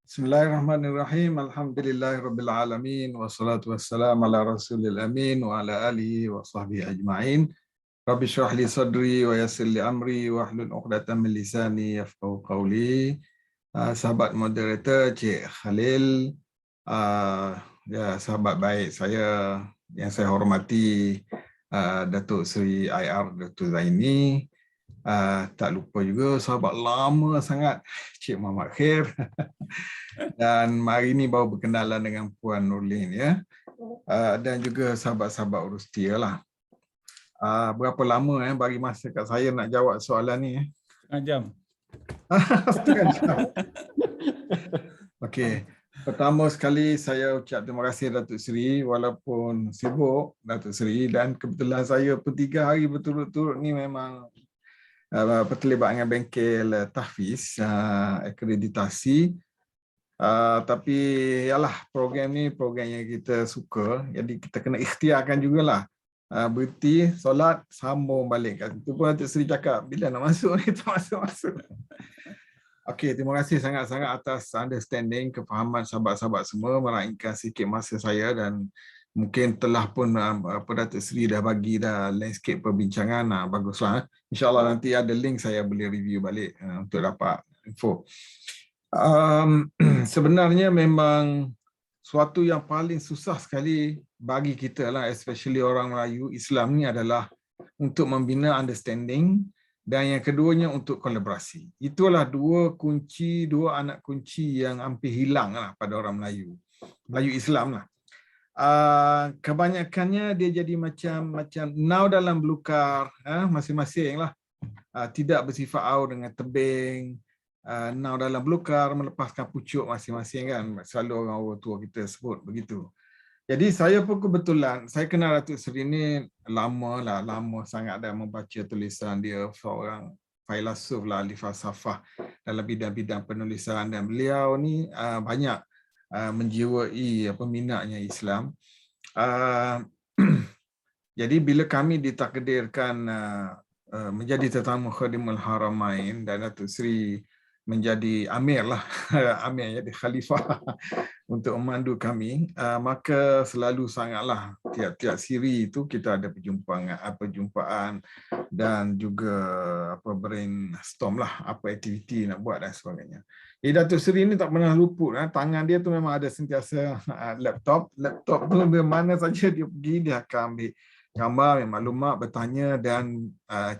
Bismillahirrahmanirrahim. Alhamdulillahirabbil alamin, wassalatu wassalamu ala rasulil amin wa ala alihi wa sahbihi ajma'in. Rabbi shrah li sadri wa yassir li amri wa hlul 'uqdatam min lisani yafqahu qawli. Sahabat moderator Cik Khalil, Ya, sahabat baik saya yang saya hormati, Datuk Seri IR Dr. Zaini. Tak lupa juga sahabat lama sangat, Cik Muhammad Khair. Dan hari ini baru berkenalan dengan Puan Nurlin, ya. Dan juga sahabat-sahabat Urustia lah. Berapa lama bagi masa kat saya nak jawab soalan ni? Setengah jam. Setengah jam. Okey. Pertama sekali saya ucap terima kasih Datuk Seri, walaupun sibuk Datuk Seri, dan kebetulan saya pun 3 hari berturut-turut ni memang terlibat dengan bengkel tahfiz, akreditasi. Tapi yalah, program ni program yang kita suka, jadi kita kena ikhtiarkan jugalah. Berhenti, solat, sambung balik. Itu pun Datuk Seri cakap, bila nak masuk ni, tak masuk-masuk. Okey, terima kasih sangat-sangat atas understanding, kefahaman sahabat-sahabat semua, meraihkan sikit masa saya, dan mungkin telah pun Datuk Seri dah bagi dah landscape perbincangan. Baguslah. InsyaAllah nanti ada link saya boleh review balik untuk dapat info. Sebenarnya memang suatu yang paling susah sekali bagi kita lah, especially orang Melayu Islam ni, adalah untuk membina understanding, dan yang keduanya untuk kolaborasi. Itulah dua anak kunci yang hampir hilang lah pada orang Melayu Islam lah. Kebanyakannya dia jadi macam nau dalam belukar, masing-masing lah. Tidak bersifat au dengan tebing, nau dalam belukar melepaskan pucuk masing-masing, kan. Selalu orang tua kita sebut begitu. Jadi saya pun kebetulan, saya kenal Datuk Seri ni lama sangat dah membaca tulisan dia, seorang filsuf lah, ahli falsafah dalam bidang-bidang penulisan, dan beliau ni banyak menjiwai minatnya Islam. Jadi bila kami ditakdirkan menjadi tetamu Khadimul Haramain, dan Datuk Seri menjadi amir lah, amir jadi khalifah untuk memandu kami, maka selalu sangatlah tiap-tiap siri itu kita ada perjumpaan dan juga brainstorm lah, apa aktiviti nak buat dan sebagainya. Jadi Datuk Seri ni tak pernah luput, tangan dia tu memang ada sentiasa laptop tu mana saja dia pergi, dia akan ambil gambar, maklumat, bertanya, dan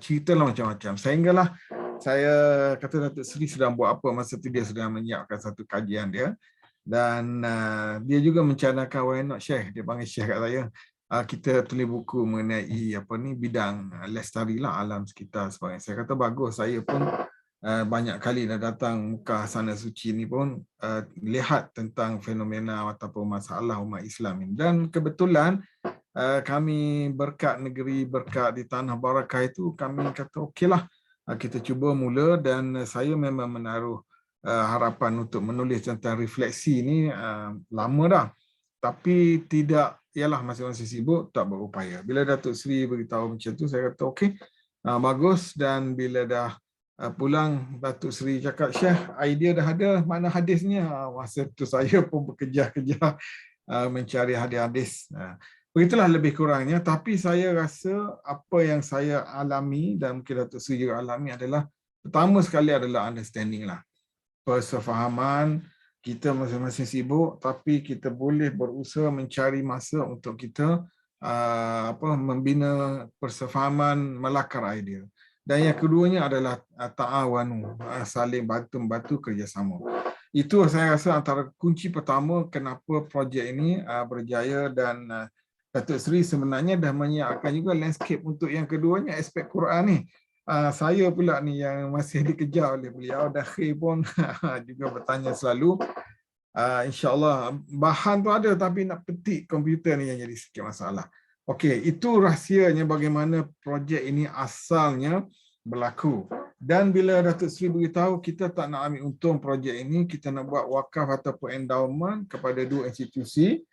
ceritalah macam-macam. Sehinggalah saya kata Datuk Seri sedang buat apa masa tu, dia sedang menyiapkan satu kajian dia, dan dia juga mencadangkan why not share, dia panggil share kat saya, kita tulis buku mengenai bidang lestari lah alam sekitar sebagainya. Saya kata bagus, saya pun banyak kali dah datang Mekah Sana Suci ni pun lihat tentang fenomena ataupun masalah umat Islam ini, dan kebetulan kami berkat negeri, berkat di Tanah Barakah itu, kami kata okeylah, kita cuba mula, dan saya memang menaruh harapan untuk menulis tentang refleksi ni lama dah, tapi tidak, ialah masing-masing sibuk, tak berupaya. Bila Datuk Seri beritahu macam tu, saya kata okey, bagus. Dan bila dah pulang, Datuk Seri cakap, Syekh, idea dah ada, mana hadisnya? Masa tu saya pun bekerja-kerja mencari hadis-hadis. Begitulah lebih kurangnya, tapi saya rasa apa yang saya alami, dan mungkin Datuk Seri juga alami, adalah pertama sekali adalah understanding lah. Persefahaman, kita masing-masing sibuk, tapi kita boleh berusaha mencari masa untuk kita membina persefahaman, melakar idea. Dan yang keduanya adalah ta'awanu, saling bantu-membantu, kerjasama. Itu saya rasa antara kunci pertama kenapa projek ini berjaya, dan Datuk Seri sebenarnya dah menyiapkan juga landscape untuk yang keduanya, aspek Quran ni. Saya pula ni yang masih dikejar oleh beliau, Dakhil pun juga bertanya selalu. InsyaAllah bahan tu ada, tapi nak petik komputer ni yang jadi sikit masalah. Okey, itu rahsianya bagaimana projek ini asalnya berlaku. Dan bila Datuk Seri beritahu kita tak nak ambil untung projek ini, kita nak buat wakaf ataupun endowment kepada dua institusi,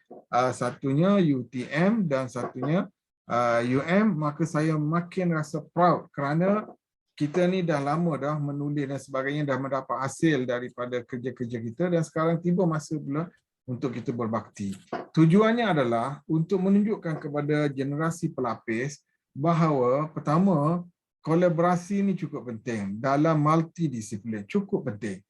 satunya UTM dan satunya maka saya makin rasa proud, kerana kita ni dah lama dah menulis dan sebagainya, dah mendapat hasil daripada kerja-kerja kita, dan sekarang tiba masa pula untuk kita berbakti. Tujuannya adalah untuk menunjukkan kepada generasi pelapis bahawa pertama, kolaborasi ni cukup penting dalam multidisiplin, cukup penting.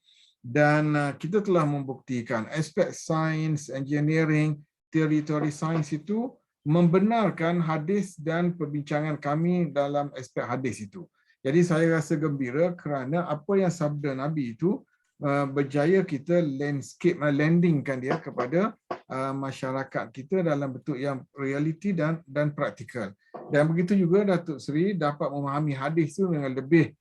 dan kita telah membuktikan aspek sains, engineering, teori-teori sains itu membenarkan hadis dan perbincangan kami dalam aspek hadis itu. Jadi saya rasa gembira kerana apa yang sabda Nabi itu berjaya kita landingkan dia kepada masyarakat kita dalam bentuk yang realiti dan praktikal. Dan begitu juga Datuk Seri dapat memahami hadis itu dengan lebih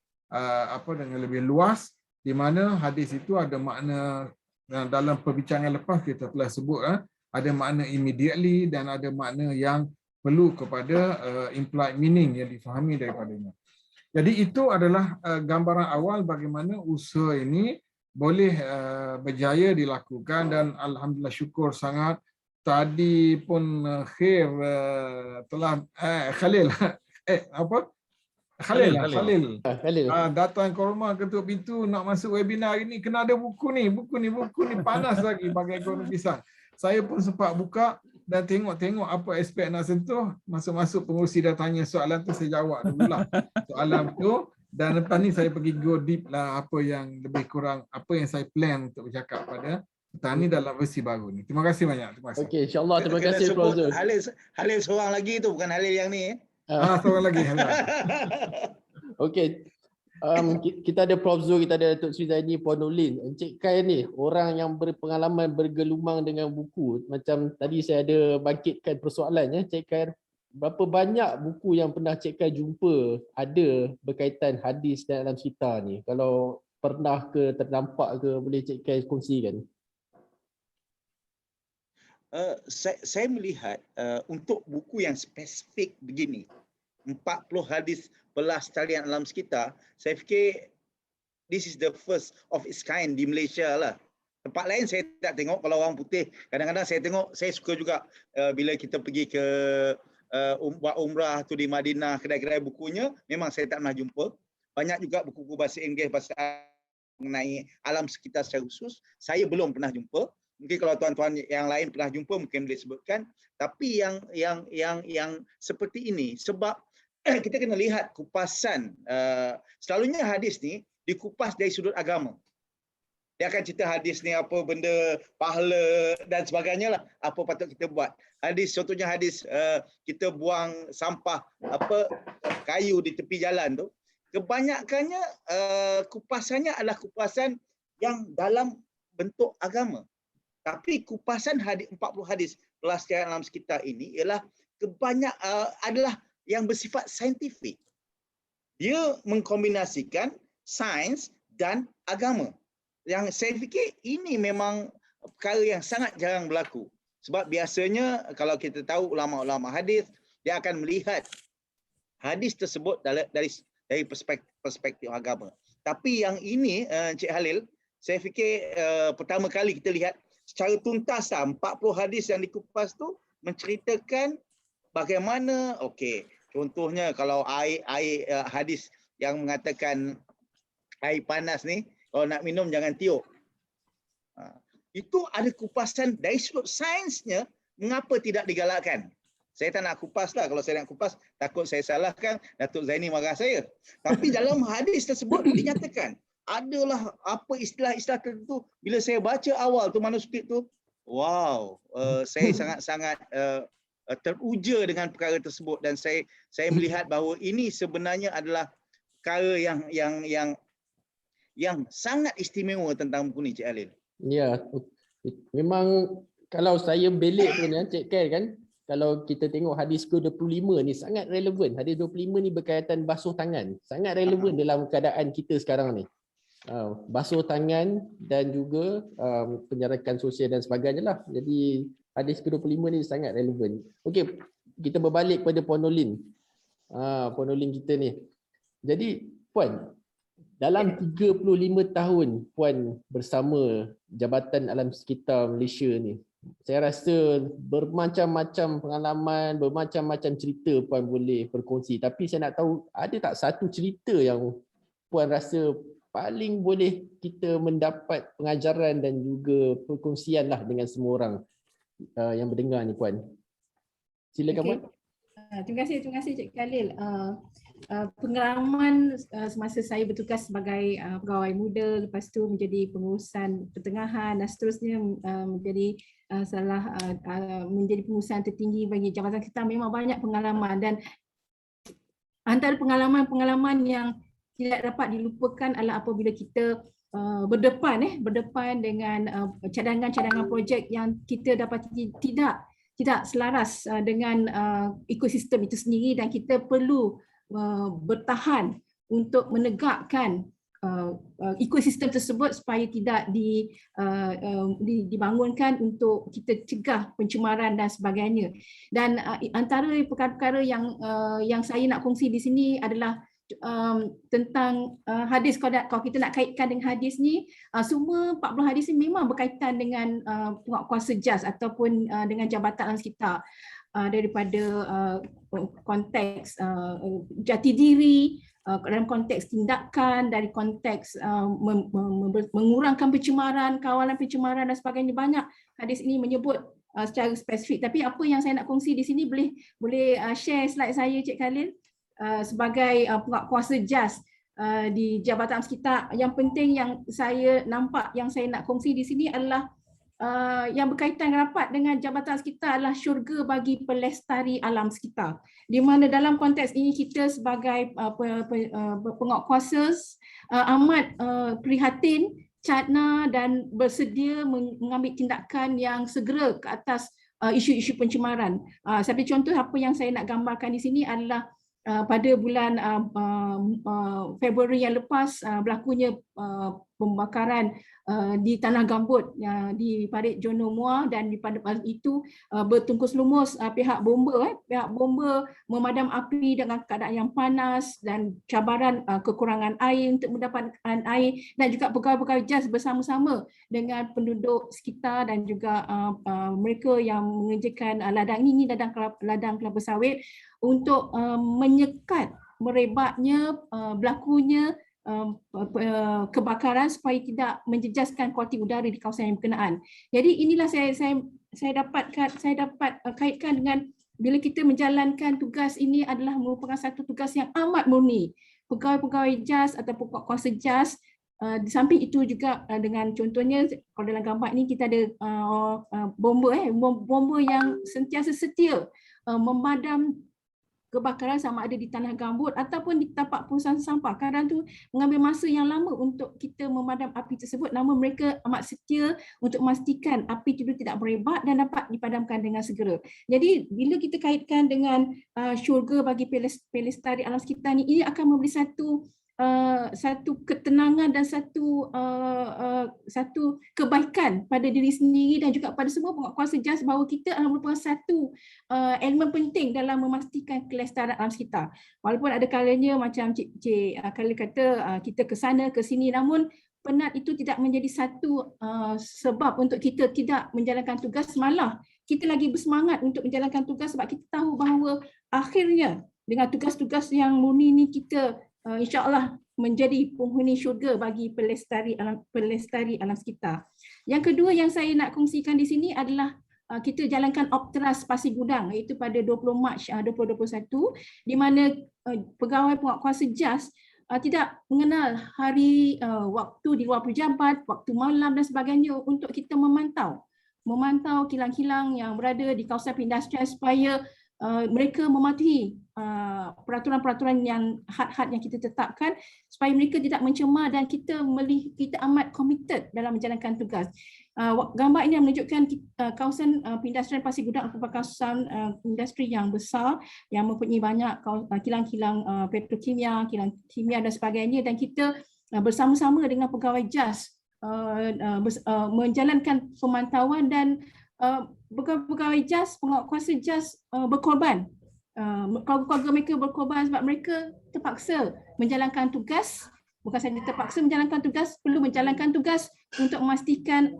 luas, di mana hadis itu ada makna dalam perbincangan lepas kita telah sebut ada makna immediately dan ada makna yang perlu kepada implied meaning yang difahami daripadanya. Jadi itu adalah gambaran awal bagaimana usaha ini boleh berjaya dilakukan, dan alhamdulillah syukur sangat tadi pun Khair telah Khalil datang ke rumah ketuk pintu nak masuk webinar ini, kena ada buku ni panas lagi bagai goreng pisang. Saya pun sempat buka dan tengok apa aspek nak sentuh. Masuk-masuk pengurusi dah tanya soalan tu, saya jawab dululah soalan tu, dan lepas ni saya pergi go deep lah apa yang lebih kurang apa yang saya plan untuk bercakap pada petang ni dalam versi baru ni. Terima kasih banyak. Terima kasih. Okey, insya-Allah terima kasih Prof. Zul. Halil seorang lagi tu, bukan Halil yang ni. Seorang lagi. Okey. Kita ada Prof. Zul, kita ada Datuk Sri Zaini, Puan Nolin. Encik Kai ni orang yang berpengalaman bergelumang dengan buku. Macam tadi saya ada bangkitkan persoalan Encik Kai, berapa banyak buku yang pernah Encik Kai jumpa ada berkaitan hadis dan alam cerita ni? Kalau pernah ke terdampak ke, boleh Encik Kai kongsikan? Saya melihat untuk buku yang spesifik begini, 40 hadis pelestarian alam sekitar, saya fikir this is the first of its kind di Malaysia lah. Tempat lain saya tak tengok. Kalau orang putih, kadang-kadang saya tengok, saya suka juga bila kita pergi ke buat umrah tu di Madinah, kedai-kedai bukunya, memang saya tak pernah jumpa. Banyak juga buku-buku bahasa Inggeris, bahasa mengenai alam sekitar secara khusus, saya belum pernah jumpa. Mungkin kalau tuan-tuan yang lain pernah jumpa, mungkin boleh sebutkan. Tapi yang seperti ini, sebab kita kena lihat kupasan. Selalunya hadis ni dikupas dari sudut agama. Dia akan cerita hadis ni apa benda pahala dan sebagainya lah, apa patut kita buat. Hadis, contohnya hadis kita buang sampah kayu di tepi jalan tu, kebanyakannya kupasannya adalah kupasan yang dalam bentuk agama. Tapi kupasan hadis 40 hadis pelestarian alam sekitar ini ialah adalah yang bersifat saintifik. Dia mengkombinasikan sains dan agama. Yang saya fikir ini memang perkara yang sangat jarang berlaku. Sebab biasanya kalau kita tahu ulama-ulama hadis, dia akan melihat hadis tersebut dari perspektif agama. Tapi yang ini, Encik Halil, saya fikir pertama kali kita lihat secara tuntas 40 hadis yang dikupas tu menceritakan bagaimana, contohnya kalau air hadis yang mengatakan air panas ni, kalau nak minum jangan tiup. Itu ada kupasan dari sudut sainsnya, mengapa tidak digalakkan. Saya tak nak kupas lah. Kalau saya nak kupas, takut saya salahkan, Datuk Zaini marah saya. Tapi dalam hadis tersebut dinyatakan, adalah apa istilah-istilah tertentu. Bila saya baca awal tu manuskrip tu, wow, saya sangat-sangat teruja dengan perkara tersebut, dan saya melihat bahawa ini sebenarnya adalah perkara yang sangat istimewa tentang buku ni, Cik Halil. Ya, memang kalau saya belik pun Cik Kai kan, kalau kita tengok hadis ke-25 ni sangat relevan. Hadis 25 ni berkaitan basuh tangan. Sangat relevan dalam keadaan kita sekarang ni. Basuh tangan dan juga penjarakan sosial dan sebagainya lah. Jadi hadis ke-25 ni sangat relevan. Okey, kita berbalik kepada Puan Nolin. Puan Nolin kita ni. Jadi Puan, dalam 35 tahun Puan bersama Jabatan Alam Sekitar Malaysia ni, saya rasa bermacam-macam pengalaman, bermacam-macam cerita Puan boleh berkongsi. Tapi saya nak tahu, ada tak satu cerita yang Puan rasa paling boleh kita mendapat pengajaran dan juga perkongsian lah dengan semua orang yang mendengar ni Puan. Silakan Puan. Terima kasih Cik Khalil. Pengalaman semasa saya bertugas sebagai pegawai muda, lepas tu menjadi pengurusan pertengahan dan seterusnya menjadi menjadi pengurusan tertinggi bagi jabatan kita, memang banyak pengalaman, dan antara pengalaman-pengalaman yang tidak dapat dilupakan adalah apabila kita berdepan dengan cadangan-cadangan projek yang kita dapati tidak selaras dengan ekosistem itu sendiri, dan kita perlu bertahan untuk menegakkan ekosistem tersebut supaya tidak dibangunkan untuk kita cegah pencemaran dan sebagainya. Dan antara perkara-perkara yang saya nak kongsi di sini adalah tentang hadis. Kalau kita nak kaitkan dengan hadis ni, semua 40 hadis ni memang berkaitan dengan penguatkuasa JAS ataupun dengan jabatan sekitar, daripada konteks jati diri, dalam konteks tindakan, dari konteks mengurangkan pencemaran, kawalan pencemaran dan sebagainya. Banyak hadis ini menyebut secara spesifik. Tapi apa yang saya nak kongsi di sini, boleh share slide saya Cik Khalil, sebagai penguatkuasa JAS di jabatan sekitar. Yang penting yang saya nampak, yang saya nak kongsi di sini adalah yang berkaitan rapat dengan jabatan sekitar adalah syurga bagi pelestari alam sekitar, di mana dalam konteks ini kita sebagai penguatkuasa amat prihatin, cadna dan bersedia mengambil tindakan yang segera ke atas isu-isu pencemaran. Seperti contoh, apa yang saya nak gambarkan di sini adalah pada bulan Februari yang lepas berlakunya pembakaran di Tanah Gambut di Parit Jono Muar, dan pada itu bertungkus lumus pihak bomba memadam api dengan keadaan yang panas dan cabaran kekurangan air untuk mendapatkan air, dan juga pegawai-pegawai JAS bersama-sama dengan penduduk sekitar dan juga mereka yang mengerjakan ladang ini, ladang kelapa sawit, untuk menyekat merebaknya berlakunya kebakaran supaya tidak menjejaskan kualiti udara di kawasan yang berkenaan. Jadi inilah saya dapat kaitkan dengan bila kita menjalankan tugas ini adalah merupakan satu tugas yang amat murni. Pegawai-pegawai JAS atau penguatkuasa JAS, di samping itu juga dengan contohnya kalau dalam gambar ini kita ada bomba yang sentiasa setia memadam kebakaran, sama ada di Tanah Gambut ataupun di tapak perusahaan sampah. Kadang tu mengambil masa yang lama untuk kita memadam api tersebut, namun mereka amat setia untuk memastikan api itu tidak merebak dan dapat dipadamkan dengan segera. Jadi bila kita kaitkan dengan syurga bagi pelestari alam sekitar ni, ini akan memberi satu ketenangan dan satu kebaikan pada diri sendiri dan juga pada semua penguatkuasa JAS, bahawa kita adalah merupakan satu elemen penting dalam memastikan kelestarian alam sekitar. Walaupun ada kalanya macam Cik Khalil kata kita ke sana ke sini, namun penat itu tidak menjadi satu sebab untuk kita tidak menjalankan tugas. Malah kita lagi bersemangat untuk menjalankan tugas sebab kita tahu bahawa akhirnya dengan tugas-tugas yang murni ini kita insya-Allah menjadi penghuni syurga bagi pelestari alam sekitar. Yang kedua yang saya nak kongsikan di sini adalah kita jalankan Opteras Pasir Gudang, iaitu pada 20 Mac 2021, di mana pegawai penguatkuasa JAS tidak mengenal hari, waktu di luar pejabat, waktu malam dan sebagainya untuk kita memantau kilang-kilang yang berada di kawasan perindustrian supaya mereka mematuhi peraturan-peraturan yang had-had yang kita tetapkan supaya mereka tidak mencemar, dan kita amat committed dalam menjalankan tugas. Gambar ini menunjukkan kawasan perindustrian Pasir Gudang merupakan kawasan industri yang besar yang mempunyai banyak kilang-kilang petrokimia, kilang kimia dan sebagainya, dan kita bersama-sama dengan pegawai JAS menjalankan pemantauan, dan pegawai JAS, penguatkuasa JAS berkorban. Keluarga mereka berkorban sebab mereka terpaksa menjalankan tugas. Bukan sahaja terpaksa menjalankan tugas, perlu menjalankan tugas untuk memastikan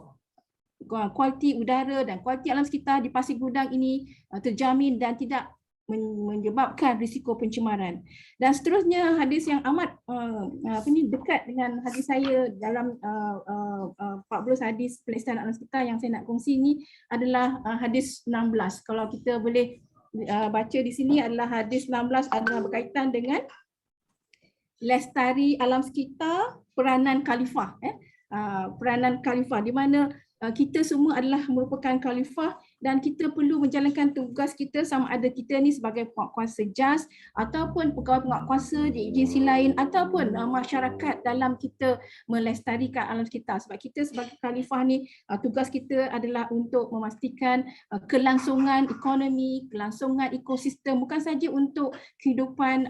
kualiti udara dan kualiti alam sekitar di Pasir Gudang ini terjamin dan tidak menyebabkan risiko pencemaran. Dan seterusnya, hadis yang amat dekat dengan hadis saya dalam 14 hadis pelestarian alam sekitar yang saya nak kongsi ini adalah hadis 16. Kalau kita boleh baca di sini adalah hadis 16 adalah berkaitan dengan lestari alam sekitar, peranan khalifah. Peranan khalifah di mana kita semua adalah merupakan khalifah dan kita perlu menjalankan tugas kita sama ada kita ni sebagai penguatkuasa JAS ataupun pegawai penguatkuasa di agensi lain ataupun masyarakat dalam kita melestarikan alam sekitar. Sebab kita sebagai khalifah ni tugas kita adalah untuk memastikan kelangsungan ekonomi, kelangsungan ekosistem bukan saja untuk kehidupan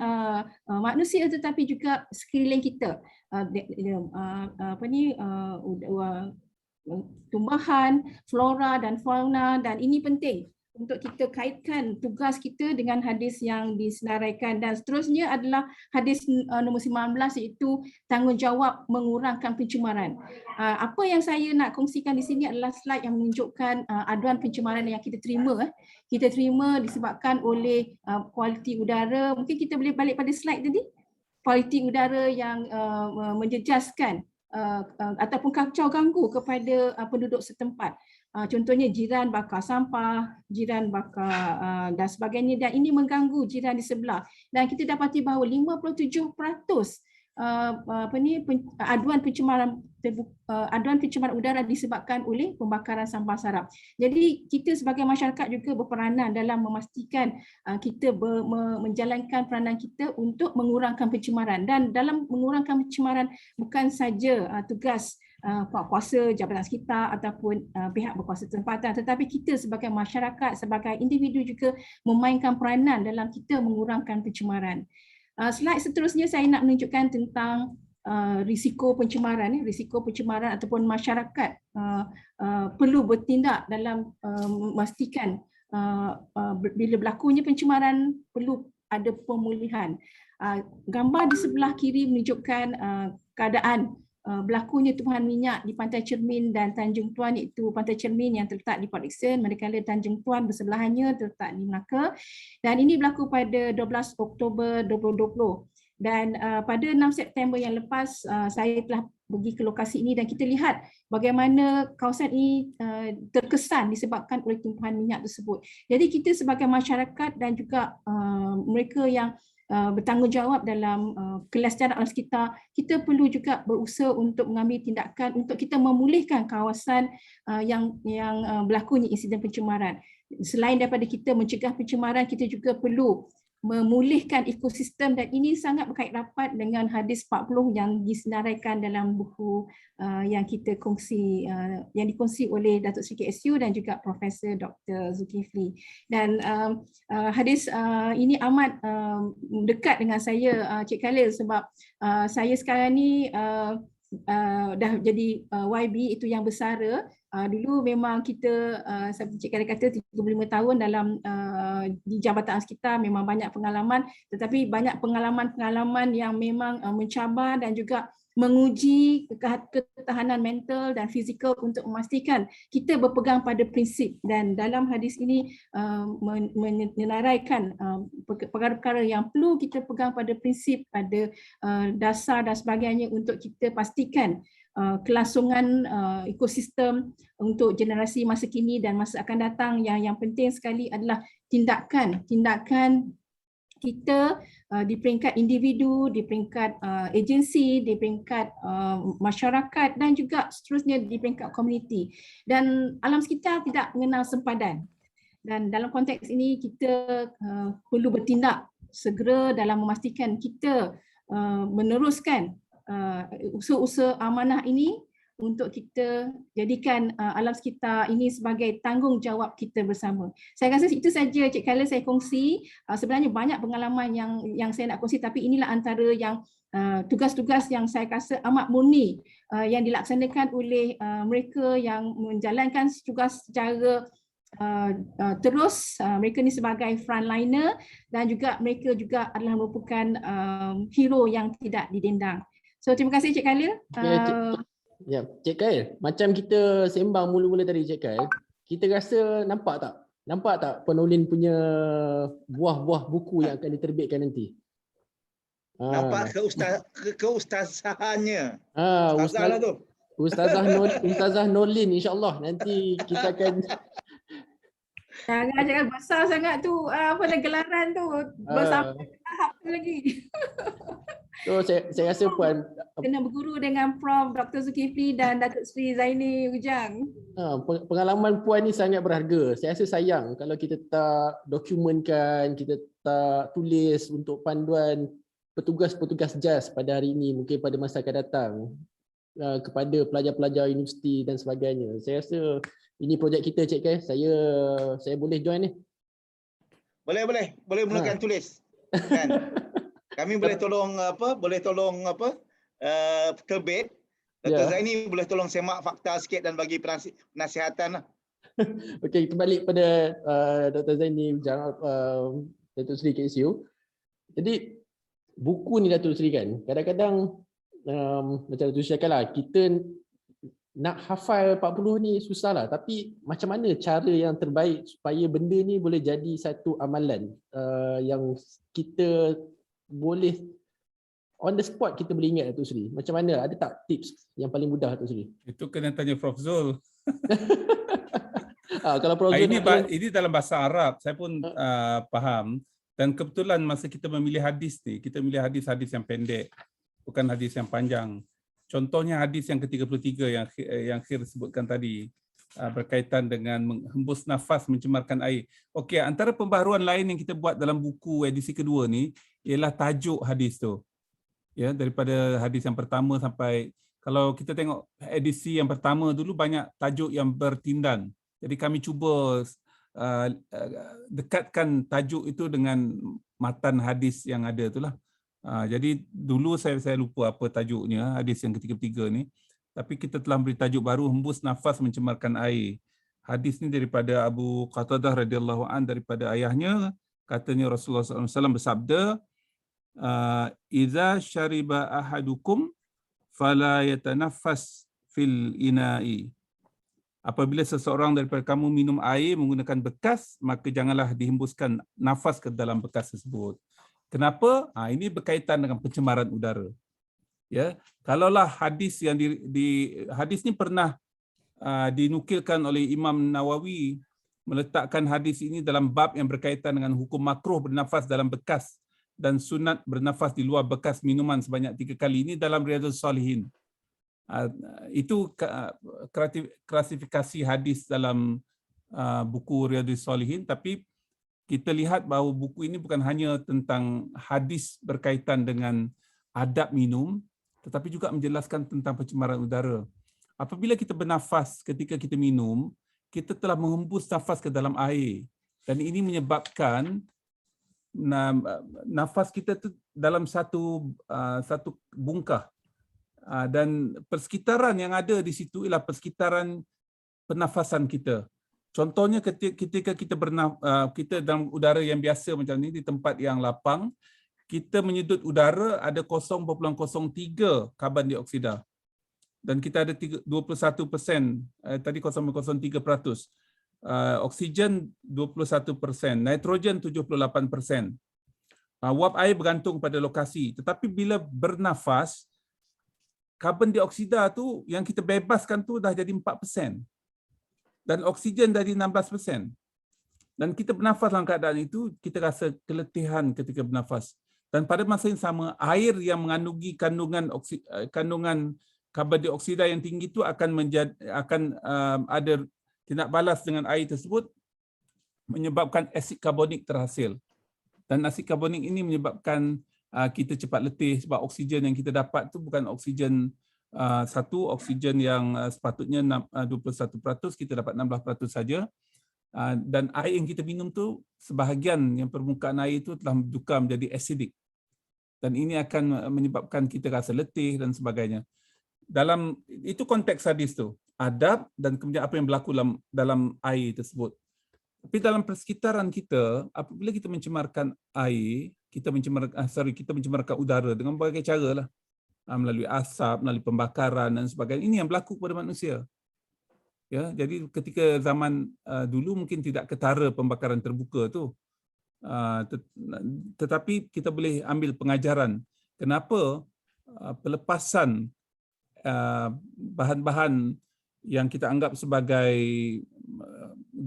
manusia tetapi juga sekeliling kita. Tumbuhan, flora dan fauna, dan ini penting untuk kita kaitkan tugas kita dengan hadis yang disenaraikan. Dan seterusnya adalah hadis nombor 19 iaitu tanggungjawab mengurangkan pencemaran. Apa yang saya nak kongsikan di sini adalah slide yang menunjukkan aduan pencemaran yang kita terima. Kita terima disebabkan oleh kualiti udara. Mungkin kita boleh balik pada slide tadi. Kualiti udara yang menjejaskan ataupun kacau ganggu kepada penduduk setempat. Contohnya jiran bakar sampah, jiran bakar dan sebagainya, dan ini mengganggu jiran di sebelah. Dan kita dapati bahawa 57% aduan pencemaran udara disebabkan oleh pembakaran sampah sarap. Jadi kita sebagai masyarakat juga berperanan dalam memastikan kita menjalankan peranan kita untuk mengurangkan pencemaran. Dan dalam mengurangkan pencemaran bukan saja tugas kuasa jabatan sekitar ataupun pihak berkuasa tempatan, tetapi kita sebagai masyarakat, sebagai individu juga memainkan peranan dalam kita mengurangkan pencemaran. Slide seterusnya saya nak menunjukkan tentang risiko pencemaran. Risiko pencemaran ataupun masyarakat perlu bertindak dalam memastikan bila berlakunya pencemaran perlu ada pemulihan. Gambar di sebelah kiri menunjukkan keadaan berlakunya tumpahan minyak di Pantai Cermin dan Tanjung Tuan, iaitu Pantai Cermin yang terletak di Port Dickson, manakala Tanjung Tuan bersebelahannya terletak di Melaka. Dan ini berlaku pada 12 Oktober 2020. Dan pada 6 September yang lepas saya telah pergi ke lokasi ini dan kita lihat bagaimana kawasan ini terkesan disebabkan oleh tumpahan minyak tersebut. Jadi kita sebagai masyarakat dan juga mereka yang bertanggungjawab dalam kelestarian alam sekitar, kita perlu juga berusaha untuk mengambil tindakan untuk kita memulihkan kawasan yang berlakunya insiden pencemaran. Selain daripada kita mencegah pencemaran, kita juga perlu memulihkan ekosistem, dan ini sangat berkait rapat dengan hadis 40 yang disenaraikan dalam buku yang kita kongsi, yang dikongsi oleh Datuk Seri KSU dan juga Profesor Dr. Zulkifli. Dan hadis ini amat dekat dengan saya, Cik Khalil, sebab saya sekarang ni dah jadi YB, itu yang bersara. Dulu memang kita, seperti Cik Khalil kata, 35 tahun dalam di jabatan sekitar, memang banyak pengalaman, tetapi banyak pengalaman-pengalaman yang memang mencabar dan juga menguji ketahanan mental dan fizikal untuk memastikan kita berpegang pada prinsip. Dan dalam hadis ini menyenaraikan perkara-perkara yang perlu kita pegang pada prinsip, pada dasar dan sebagainya untuk kita pastikan kelangsungan ekosistem untuk generasi masa kini dan masa akan datang. Yang penting sekali adalah tindakan kita di peringkat individu, di peringkat agensi, di peringkat masyarakat dan juga seterusnya di peringkat komuniti. Dan alam sekitar tidak mengenal sempadan. Dan dalam konteks ini kita perlu bertindak segera dalam memastikan kita meneruskan usaha-usaha amanah ini untuk kita jadikan alam sekitar ini sebagai tanggungjawab kita bersama. Saya rasa itu saja Cik Khalil saya kongsi. Sebenarnya banyak pengalaman yang saya nak kongsi, tapi inilah antara yang tugas-tugas yang saya rasa amat murni yang dilaksanakan oleh mereka yang menjalankan tugas secara terus. Mereka ni sebagai frontliner dan juga mereka juga adalah merupakan hero yang tidak didendang. So terima kasih Cik Khalil. Ya, Cik Khalil, macam kita sembang mula-mula tadi Cik Khalil, kita rasa nampak tak penulis punya buah-buah buku yang akan diterbitkan nanti? Nampak keustazahannya. Ustazah lah tu. Ustazah Nolin, insya-Allah nanti kita akan Jangan besar sangat tu apa nama gelaran tu. Ah, Sampai ke tahap tu lagi. so saya rasa Puan, Kena berguru dengan Prof. Dr. Zulkifli dan Datuk Seri Zaini Ujang. pengalaman Puan ni sangat berharga. Saya rasa sayang kalau kita tak dokumenkan, kita tak tulis untuk panduan petugas-petugas JAS pada hari ini, mungkin pada masa akan datang, kepada pelajar-pelajar universiti dan sebagainya. Saya rasa ini projek kita, Cik Kai. Saya boleh join ni. Boleh mulakan tulis. Kan? Kami boleh tolong terbit. Dr. Zaini boleh tolong semak fakta sikit dan bagi penasihatan lah. Okey, kembali pada Dr. Zaini Ujang, Datuk Seri KSU. Jadi buku ni Datuk Seri kan, kadang-kadang macam Datuk Seri cakap lah, kita nak hafal 40 ni susah lah, tapi macam mana cara yang terbaik supaya benda ni boleh jadi satu amalan yang kita boleh on the spot kita boleh ingat, Datuk Seri? Macam mana? Ada tak tips yang paling mudah, Datuk Seri? Itu kena tanya Prof Zul. Kalau Prof Zul ini dalam bahasa Arab, saya pun faham. Dan kebetulan masa kita memilih hadis ni, kita memilih hadis-hadis yang pendek, bukan hadis yang panjang. Contohnya hadis yang ke-33 yang Khir sebutkan tadi, berkaitan dengan menghembus nafas, mencemarkan air. Okey, antara pembaharuan lain yang kita buat dalam buku edisi kedua ni ialah tajuk hadis tu. Ya, daripada hadis yang pertama sampai, kalau kita tengok edisi yang pertama dulu banyak tajuk yang bertindan. Jadi kami cuba dekatkan tajuk itu dengan matan hadis yang ada itulah. Jadi dulu saya lupa apa tajuknya hadis yang ketiga-tiga ni, tapi kita telah beri tajuk baru, hembus nafas mencemarkan air. Hadis ni daripada Abu Qatadah radhiyallahu an, daripada ayahnya, katanya Rasulullah SAW bersabda, "Idza syariba ahadukum fala yatanaffas fil ina'i." Apabila seseorang daripada kamu minum air menggunakan bekas, maka janganlah dihembuskan nafas ke dalam bekas tersebut. Kenapa? Ini berkaitan dengan pencemaran udara. Ya, kalaulah hadis yang hadis ni pernah dinukilkan oleh Imam Nawawi, meletakkan hadis ini dalam bab yang berkaitan dengan hukum makruh bernafas dalam bekas dan sunat bernafas di luar bekas minuman sebanyak 3 kali. Ini dalam Riyadhus Shalihin. Itu klasifikasi hadis dalam buku Riyadhus Shalihin, tapi kita lihat bahawa buku ini bukan hanya tentang hadis berkaitan dengan adab minum, tetapi juga menjelaskan tentang pencemaran udara. Apabila kita bernafas ketika kita minum, kita telah menghembus nafas ke dalam air, dan ini menyebabkan nafas kita tu dalam satu bungkah, dan persekitaran yang ada di situ ialah persekitaran pernafasan kita. Contohnya ketika kita dalam udara yang biasa macam ni, di tempat yang lapang, kita menyedut udara ada 0.03 karbon dioksida. Dan kita ada 21%, tadi 0.03%. Oksigen 21%, nitrogen 78%. Wap air bergantung pada lokasi. Tetapi bila bernafas, karbon dioksida tu yang kita bebaskan tu dah jadi 4%. Dan oksigen dari 16%. Dan kita bernafas dalam keadaan itu, kita rasa keletihan ketika bernafas. Dan pada masa yang sama, air yang mengandungi kandungan karbon dioksida yang tinggi itu akan ada tindak balas dengan air tersebut, menyebabkan asid karbonik terhasil. Dan asid karbonik ini menyebabkan kita cepat letih, sebab oksigen yang kita dapat itu bukan oksigen oksigen yang sepatutnya 21%, kita dapat 16% saja. Dan air yang kita minum tu, sebahagian yang permukaan air itu telah bertukar menjadi acidic. Dan ini akan menyebabkan kita rasa letih dan sebagainya. Dalam itu konteks hadis tu, adab dan kemudian apa yang berlaku dalam air tersebut. Tapi dalam persekitaran kita, apabila kita mencemarkan air, kita mencemarkan udara dengan berbagai cara lah. Melalui asap, melalui pembakaran dan sebagainya. Ini yang berlaku kepada manusia. Ya, jadi ketika zaman dulu mungkin tidak ketara pembakaran terbuka tu. Tetapi kita boleh ambil pengajaran kenapa pelepasan bahan-bahan yang kita anggap sebagai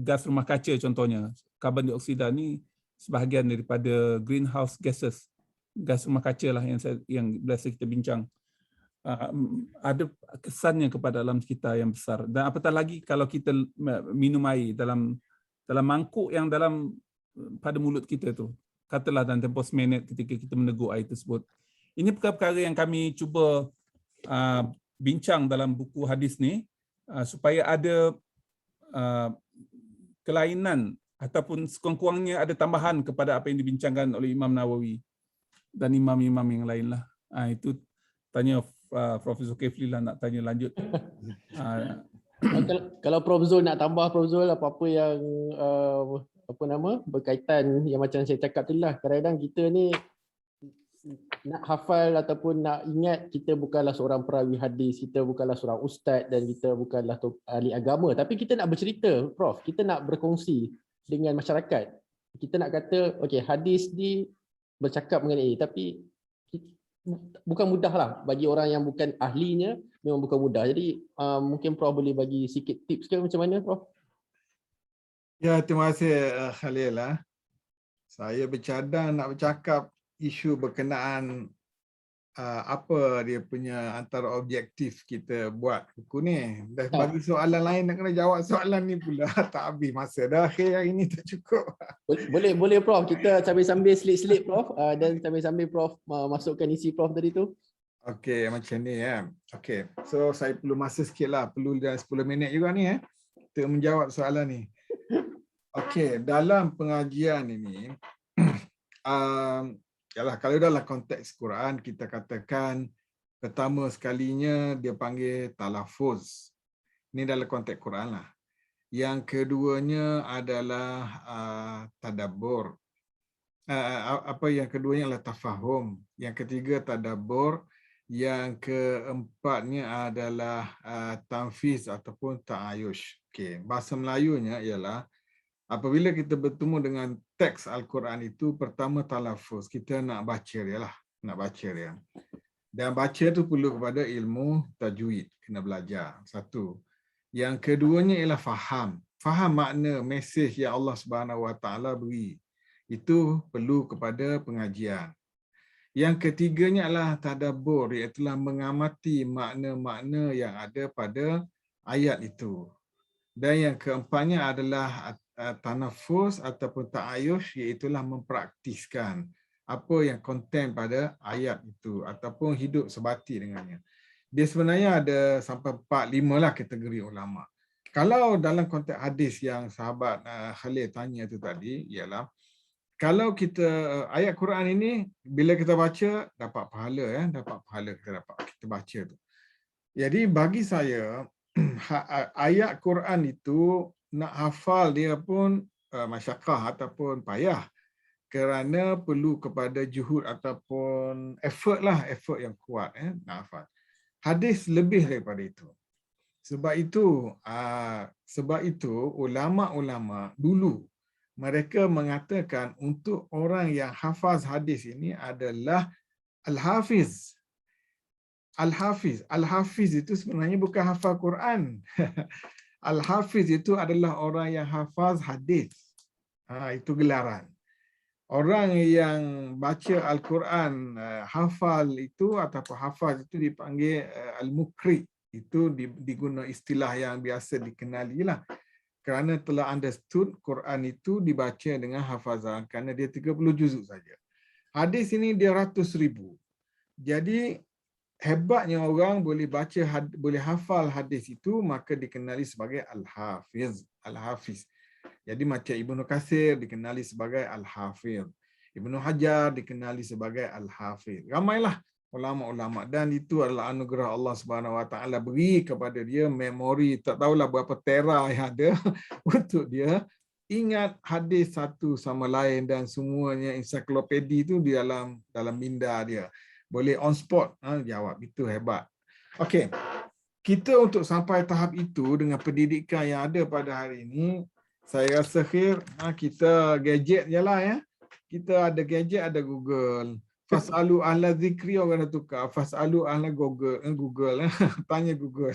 gas rumah kaca contohnya. Karbon dioksida ni sebahagian daripada greenhouse gases. Gas rumah kaca lah yang biasa kita bincang. Ada kesannya kepada alam sekitar yang besar. Dan apatah lagi kalau kita minum air dalam mangkuk yang pada mulut kita tu. Katalah dalam tempoh seminit ketika kita meneguk air tersebut. Ini perkara-perkara yang kami cuba bincang dalam buku hadis ni supaya ada kelainan ataupun sekurang-kurangnya ada tambahan kepada apa yang dibincangkan oleh Imam Nawawi dan imam-imam yang lain lah. Itu tanya Prof. Zulkifli lah nak tanya lanjut. Kalau Prof Zul nak tambah, Prof Zul, apa-apa yang berkaitan yang macam saya cakap tadi lah. Kadang-kadang kita ni nak hafal ataupun nak ingat, kita bukanlah seorang perawi hadis, kita bukanlah seorang ustaz dan kita bukanlah ahli agama, tapi kita nak bercerita, Prof. Kita nak berkongsi dengan masyarakat. Kita nak kata, okey, hadis ni bercakap mengenai ini, tapi bukan mudah lah bagi orang yang bukan ahlinya, memang bukan mudah. Jadi mungkin Prof boleh bagi sikit tips ke macam mana, Prof? Ya, terima kasih Khalil. Saya bercadang nak bercakap isu berkenaan apa dia punya antara objektif kita buat buku ni. Dah bagi soalan lain nak kena jawab soalan ni pula. Tak habis masa dah, akhir hari ni tak cukup. Boleh Prof, kita sambil-sambil selit-selit Prof, dan sambil-sambil Prof masukkan isi Prof tadi tu. Okey, macam ni ya. Okey, so saya perlu masa sikit lah, perlu dah 10 minit juga ni untuk menjawab soalan ni. Okey, dalam pengajian ini kalau dalam konteks Quran kita katakan pertama sekalinya dia panggil talafuz. Ini dalam konteks Quran lah. Yang keduanya adalah tadabbur. Yang keduanya adalah tafahum. Yang ketiga tadabbur. Yang keempatnya adalah tanfiz ataupun ta'ayush. Okey, bahasa Melayunya ialah apabila kita bertemu dengan teks Al-Quran itu, pertama talafuz, kita nak baca dia lah, nak baca dia. Dan baca tu perlu kepada ilmu tajwid, kena belajar. Satu. Yang keduanya ialah faham. Faham makna mesej yang Allah Subhanahu Wa Taala beri. Itu perlu kepada pengajian. Yang ketiganya adalah tadabbur, iaitu mengamati makna-makna yang ada pada ayat itu. Dan yang keempatnya adalah tanafus ataupun ta'ayush, iaitulah mempraktiskan apa yang konten pada ayat itu ataupun hidup sebati dengannya. Dia sebenarnya ada sampai 4-5 lah kategori ulama. Kalau dalam konteks hadis yang sahabat Khalil tanya itu tadi, ialah kalau kita ayat Quran ini bila kita baca dapat pahala, dapat pahala kita baca tu. Jadi bagi saya ayat Quran itu nak hafal dia pun masyakkah ataupun payah, kerana perlu kepada juhud ataupun effort yang kuat nak hafal. Hadis lebih daripada itu. Sebab itu ulama-ulama dulu mereka mengatakan untuk orang yang hafaz hadis ini adalah al-hafiz. Al-hafiz itu sebenarnya bukan hafal Quran. Al-hafiz itu adalah orang yang hafaz hadis. Itu gelaran. Orang yang baca Al-Quran hafal itu ataupun hafaz itu dipanggil al-mukri. Itu diguna istilah yang biasa dikenali lah. Kerana telah understood Quran itu dibaca dengan hafazan kerana dia 30 juzuk saja. Hadis ini dia ratus ribu. Jadi hebatnya orang boleh baca, boleh hafal hadis itu, maka dikenali sebagai al-hafiz. Al-hafiz. Jadi macam Ibnu Katsir dikenali sebagai al-hafiz. Ibnu Hajar dikenali sebagai al-hafiz. Ramailah ulama-ulama, dan itu adalah anugerah Allah Subhanahu Wa Taala beri kepada dia memori tak tahulah berapa tera yang ada untuk dia ingat hadis satu sama lain, dan semuanya ensiklopedi itu di dalam minda dia. Boleh on spot jawab. Itu hebat. Okey. Kita untuk sampai tahap itu dengan pendidikan yang ada pada hari ini, saya rasa kita gadget je lah ya. Kita ada gadget, ada Google. Fasalu ahla zikri, orang dah tukar. Fasalu ahla Google. Tanya Google.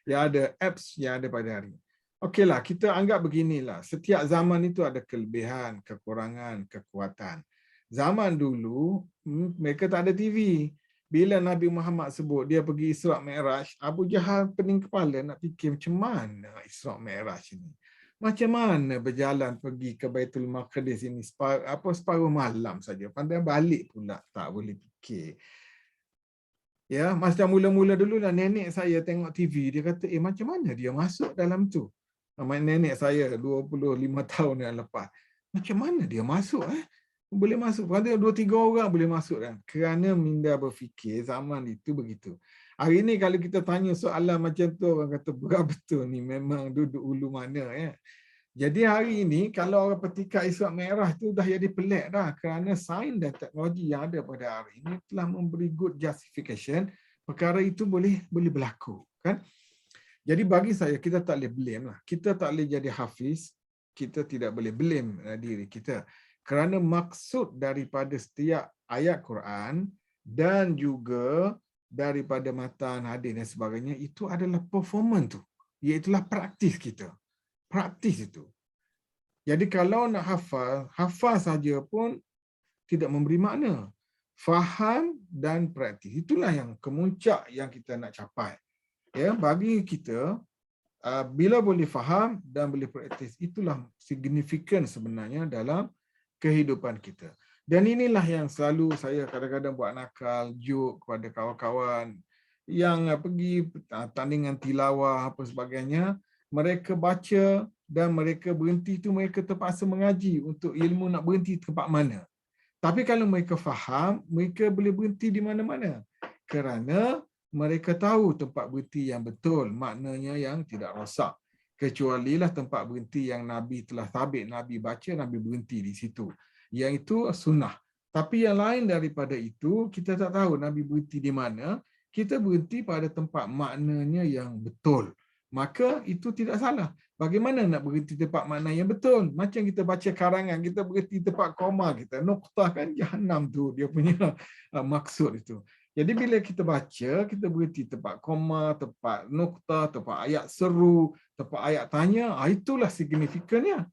Yang ada apps yang ada pada hari ini. Okeylah, kita anggap beginilah. Setiap zaman itu ada kelebihan, kekurangan, kekuatan. Zaman dulu, mereka tak ada TV. Bila Nabi Muhammad sebut dia pergi Isra' Mi'raj, Abu Jahal pening kepala nak fikir macam mana Isra' Mi'raj ini. Macam mana berjalan pergi ke Baitul Maqdis ini separuh malam saja. Pandai balik pula tak boleh fikir. Ya, macam mula-mula dulu lah nenek saya tengok TV, dia kata, macam mana dia masuk dalam tu? Nenek saya 25 tahun yang lepas. Macam mana dia masuk? Boleh masuk. Ada 2-3 orang boleh masuk kan? Kerana minda berfikir zaman itu begitu. Hari ni kalau kita tanya soalan macam tu, orang kata berat betul ni, memang duduk ulu mana ya. Jadi hari ini kalau orang petikai Isra' Mi'raj tu dah jadi pelik dah, kerana sains dan teknologi yang ada pada hari ini telah memberi good justification perkara itu boleh berlaku kan. Jadi bagi saya kita tak boleh blame lah. Kita tak boleh jadi hafiz, kita tidak boleh blame diri kita. Kerana maksud daripada setiap ayat Quran dan juga daripada matan hadis dan sebagainya itu adalah performance tu, iaitulah praktis kita. Praktis itu. Jadi kalau nak hafal saja pun tidak memberi makna. Faham dan praktis. Itulah yang kemuncak yang kita nak capai. Ya, bagi kita bila boleh faham dan boleh praktis, itulah signifikan sebenarnya dalam kehidupan kita. Dan inilah yang selalu saya kadang-kadang buat nakal, joke kepada kawan-kawan yang pergi tandingan tilawah apa sebagainya, mereka baca dan mereka berhenti tu mereka terpaksa mengaji untuk ilmu nak berhenti tempat mana. Tapi kalau mereka faham, mereka boleh berhenti di mana-mana. Kerana mereka tahu tempat berhenti yang betul, maknanya yang tidak rosak. Kecualilah tempat berhenti yang Nabi telah sabit, Nabi baca, Nabi berhenti di situ. Yang itu sunnah. Tapi yang lain daripada itu, kita tak tahu Nabi berhenti di mana. Kita berhenti pada tempat maknanya yang betul. Maka itu tidak salah. Bagaimana nak berhenti tempat makna yang betul? Macam kita baca karangan, kita berhenti tempat koma kita. Noktah kan Jahannam tu dia punya maksud itu. Jadi bila kita baca, kita berhenti tempat koma, tempat noktah, tempat ayat seru, tempat ayat tanya, itulah signifikannya.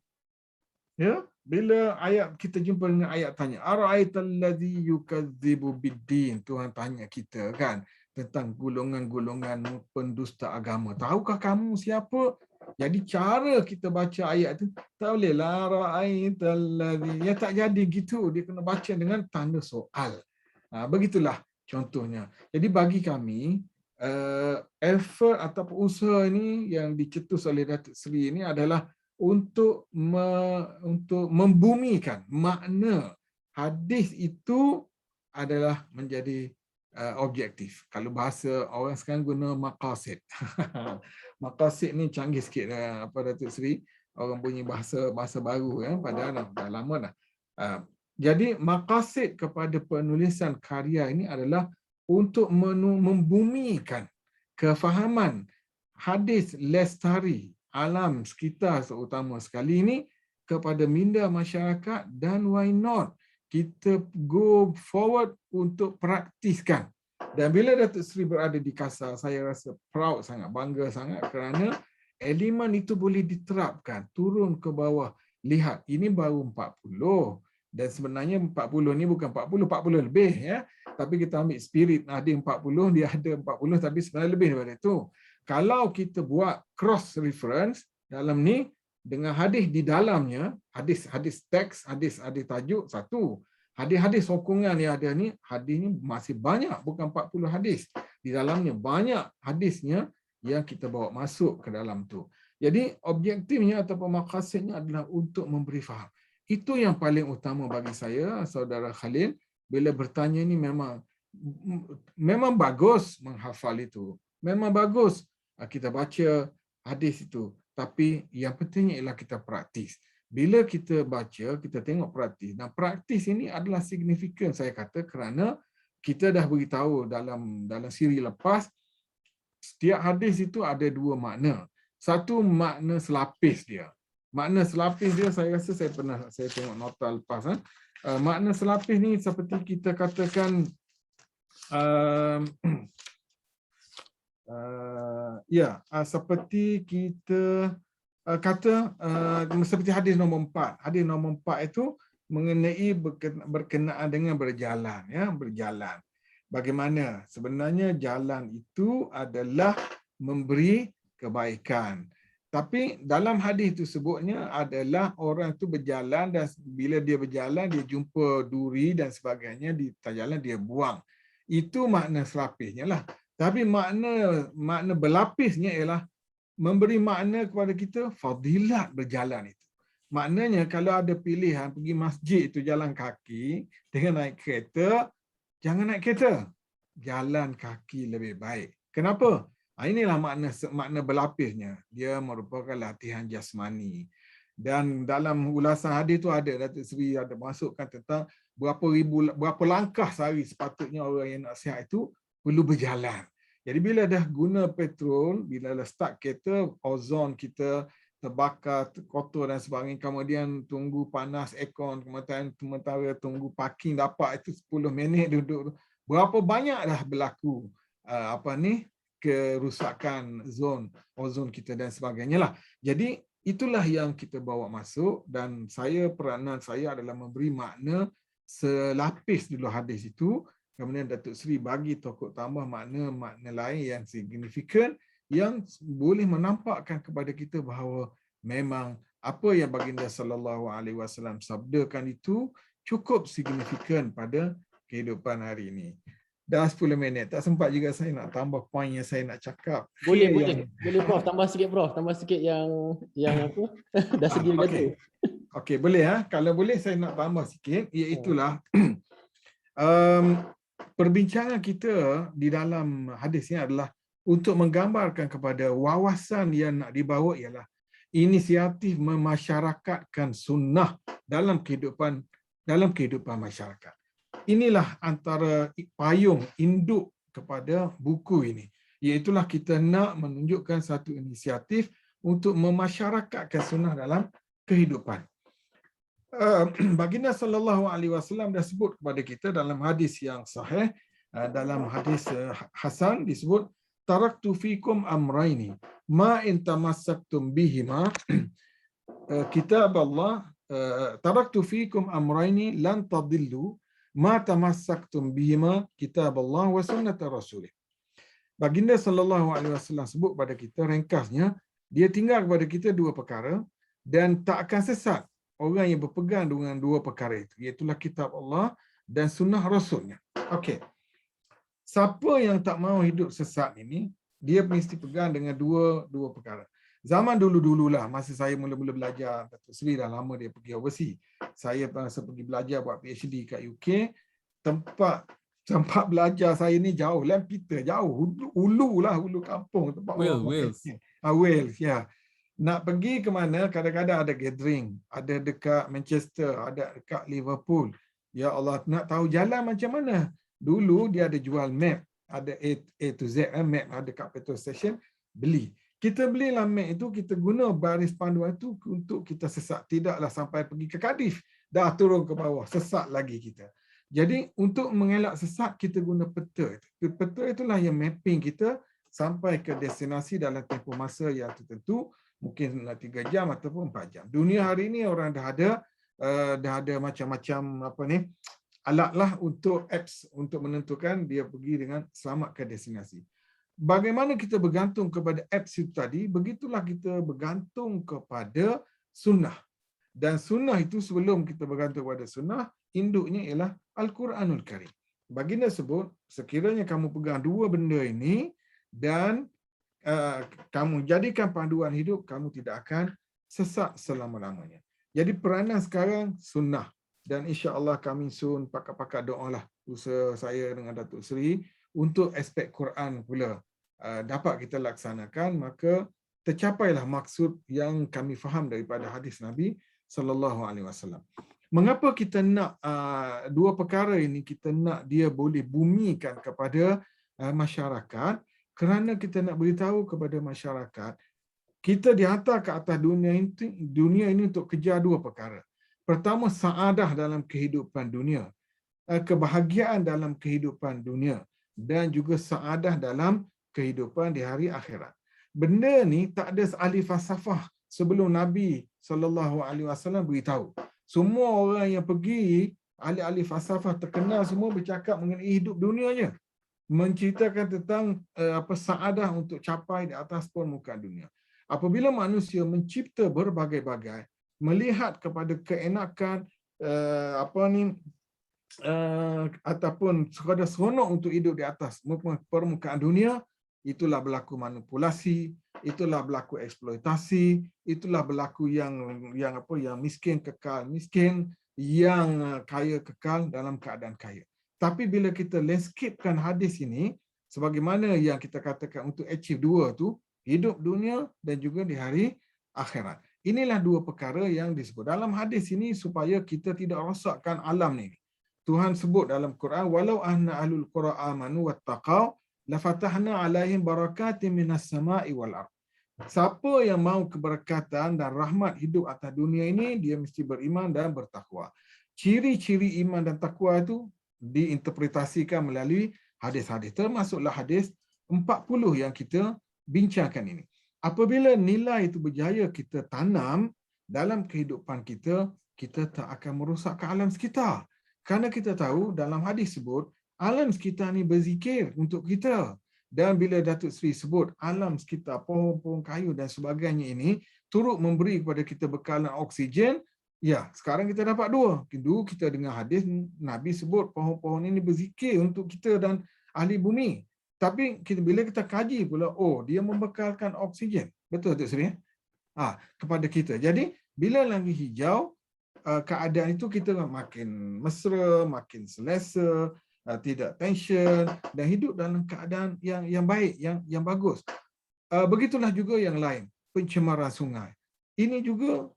Ya, bila ayat kita jumpa dengan ayat tanya, ara'aital ladzi yukadzibu biddin, Tuhan tanya kita kan tentang golongan-golongan pendusta agama. Tahukah kamu siapa? Jadi cara kita baca ayat tu tak boleh la ra'aital ladzi, ya tak jadi gitu, dia kena baca dengan tanda soal. Begitulah contohnya. Jadi bagi kami effort ataupun usaha ini yang dicetus oleh Datuk Seri ini adalah untuk membumikan makna hadis itu adalah menjadi objektif. Kalau bahasa orang sekarang guna maqasid. Maqasid ni canggih sikit apa Datuk Seri, orang punya bahasa baru ya, padahal dah lama dah. Jadi maqasid kepada penulisan karya ini adalah untuk membumikan kefahaman hadis lestari alam sekitar terutama sekali ini kepada minda masyarakat, dan why not kita go forward untuk praktiskan. Dan bila Datuk Seri berada di Kasar, saya rasa proud sangat, bangga sangat kerana elemen itu boleh diterapkan turun ke bawah. Lihat, ini baru 40 dan sebenarnya 40 ni bukan 40 lebih ya. Tapi kita ambil spirit ada 40, dia ada 40 tapi sebenarnya lebih daripada itu. Kalau kita buat cross reference dalam ni dengan hadis di dalamnya, hadis teks, hadis tajuk satu. Hadis sokongan yang ada ni, hadis ni masih banyak, bukan 40 hadis. Di dalamnya banyak hadisnya yang kita bawa masuk ke dalam tu. Jadi objektifnya ataupun maqasidnya adalah untuk memberi faham. Itu yang paling utama bagi saya, Saudara Khalil. Bila bertanya ni memang bagus menghafal itu. Memang bagus kita baca hadis itu. Tapi yang pentingnya ialah kita praktis. Bila kita baca, kita tengok praktis. Dan praktis ini adalah signifikan saya kata kerana kita dah beritahu dalam siri lepas, setiap hadis itu ada dua makna. Satu makna selapis dia. Makna selapis dia saya rasa saya tengok nota lepas. Makna selapis ni seperti kita katakan seperti kita kata seperti hadis nombor 4. Hadis nombor 4 itu mengenai berkenaan dengan berjalan, ya, berjalan. Bagaimana? Sebenarnya jalan itu adalah memberi kebaikan. Tapi dalam hadis itu sebutnya adalah orang itu berjalan dan bila dia berjalan dia jumpa duri dan sebagainya di jalan dia buang. Itu makna selapisnya lah. Tapi makna berlapisnya ialah memberi makna kepada kita fadilat berjalan itu. Maknanya kalau ada pilihan pergi masjid itu jalan kaki dengan naik kereta, jangan naik kereta. Jalan kaki lebih baik. Kenapa? Inilah makna berlapisnya. Dia merupakan latihan jasmani. Dan dalam ulasan hadis itu ada Datuk Seri ada masukkan tentang berapa langkah sehari sepatutnya orang yang nak sihat itu perlu berjalan. Jadi bila dah guna petrol, bila dah start kereta, ozon kita terbakar, kotor dan sebagainya, kemudian tunggu panas aircon, sementara tunggu parking dapat itu 10 minit duduk. Berapa banyak dah berlaku kerusakan ozon kita dan sebagainya lah. Jadi itulah yang kita bawa masuk dan peranan saya adalah memberi makna selapis dulu hadis itu. Kemudian Datuk Seri bagi tokoh tambah makna lain yang signifikan yang boleh menampakkan kepada kita bahawa memang apa yang baginda sallallahu alaihi wasallam sabdakan itu cukup signifikan pada kehidupan hari ini. Dah 10 minit. Tak sempat juga saya nak tambah poin yang saya nak cakap. Boleh Prof, tambah sikit Prof, tambah sikit yang apa? Dah sedia kata. Okey, boleh ah. Kalau boleh saya nak tambah sikit, iaitulah perbincangan kita di dalam hadis ini adalah untuk menggambarkan kepada wawasan yang nak dibawa ialah inisiatif memasyarakatkan sunnah dalam kehidupan masyarakat. Inilah antara payung induk kepada buku ini. Iaitulah kita nak menunjukkan satu inisiatif untuk memasyarakatkan sunnah dalam kehidupan. Baginda sallallahu alaihi wasallam dah sebut kepada kita dalam hadis yang sahih, dalam hadis hasan disebut taraktu fikum amraini ma in tamassaktum bihima kitab Allah taraktu fikum amraini lan tadillu ma tamassaktum bihima kitab Allah wa sunnat rasulih. Baginda sallallahu alaihi wasallam sebut pada kita ringkasnya dia tinggal kepada kita dua perkara dan tak akan sesat orang yang berpegang dengan dua perkara itu, iaitulah kitab Allah dan sunnah Rasulnya. Okey. Siapa yang tak mahu hidup sesat ini, dia mesti pegang dengan dua perkara. Zaman dulu-dululah, masa saya mula-mula belajar, Datuk Seri dah lama dia pergi overseas. Saya masa pergi belajar buat PhD kat UK, tempat belajar saya ni jauh, Lampeter, jauh, hulu kampung. Tempat Wales. Wales, ya. Nak pergi ke mana, kadang-kadang ada gathering, ada dekat Manchester, ada dekat Liverpool. Ya Allah, nak tahu jalan macam mana? Dulu dia ada jual map, ada A to Z, map ada kat petrol station, beli. Kita belilah map itu, kita guna baris panduan itu untuk kita sesat. Tidaklah sampai pergi ke Cardiff, dah turun ke bawah, sesat lagi kita. Jadi untuk mengelak sesat, kita guna peta. Peta itulah yang mapping kita sampai ke destinasi dalam tempoh masa yang tertentu, mungkin 3 jam ataupun 4 jam. Dunia hari ini orang dah ada macam-macam alat lah untuk apps untuk menentukan dia pergi dengan selamat ke destinasi. Bagaimana kita bergantung kepada apps itu tadi, begitulah kita bergantung kepada sunnah. Dan sunnah itu sebelum kita bergantung kepada sunnah, induknya ialah Al-Quranul Karim. Baginda sebut, sekiranya kamu pegang dua benda ini dan kamu jadikan panduan hidup, kamu tidak akan sesat selama-lamanya. Jadi peranan sekarang sunnah. Dan insya-Allah kami soon pakar-pakar doalah usaha saya dengan Datuk Seri untuk aspek Quran pula dapat kita laksanakan, maka tercapailah maksud yang kami faham daripada hadis Nabi sallallahu alaihi wasallam. Mengapa kita nak dua perkara ini, kita nak dia boleh bumikan kepada masyarakat? Kerana kita nak beritahu kepada masyarakat, kita dihantar ke atas dunia ini untuk kejar dua perkara. Pertama, saadah dalam kehidupan dunia, kebahagiaan dalam kehidupan dunia, dan juga saadah dalam kehidupan di hari akhirat. Benda ni tak ada ahli falsafah sebelum Nabi SAW beritahu. Semua orang yang pergi, ahli-ahli falsafah terkenal semua bercakap mengenai hidup dunianya, menceritakan tentang saadah untuk capai di atas permukaan dunia. Apabila manusia mencipta berbagai-bagai, melihat kepada keenakan ataupun sekadar seronok untuk hidup di atas permukaan dunia, itulah berlaku manipulasi, itulah berlaku eksploitasi, itulah berlaku yang miskin kekal miskin, yang kaya kekal dalam keadaan kaya. Tapi bila kita landscapekan hadis ini, sebagaimana yang kita katakan untuk achieve dua tu, hidup dunia dan juga di hari akhirat. Inilah dua perkara yang disebut dalam hadis ini supaya kita tidak rosakkan alam ni. Tuhan sebut dalam Quran, walau anna ahlul qura amanu wattaqau lafatahna alaihim barakatin minas sama'i wal ard. Siapa yang mahu keberkatan dan rahmat hidup atas dunia ini, dia mesti beriman dan bertakwa. Ciri-ciri iman dan takwa itu diinterpretasikan melalui hadis-hadis. Termasuklah hadis 40 yang kita bincangkan ini. Apabila nilai itu berjaya kita tanam dalam kehidupan kita, kita tak akan merosakkan alam sekitar. Kerana kita tahu dalam hadis sebut, alam sekitar ni berzikir untuk kita. Dan bila Datuk Seri sebut alam sekitar, pohon-pohon kayu dan sebagainya ini turut memberi kepada kita bekalan oksigen, ya, sekarang kita dapat dua. Dulu kita dengar hadis Nabi sebut pohon-pohon ini berzikir untuk kita dan ahli bumi. Tapi bila kita kaji pula, oh, dia membekalkan oksigen. Betul Datuk Seri? Kepada kita. Jadi bila lagi hijau, keadaan itu kita makin mesra, makin selesa, tidak tension dan hidup dalam keadaan yang baik, yang bagus. Begitulah juga yang lain, pencemaran sungai. Ini juga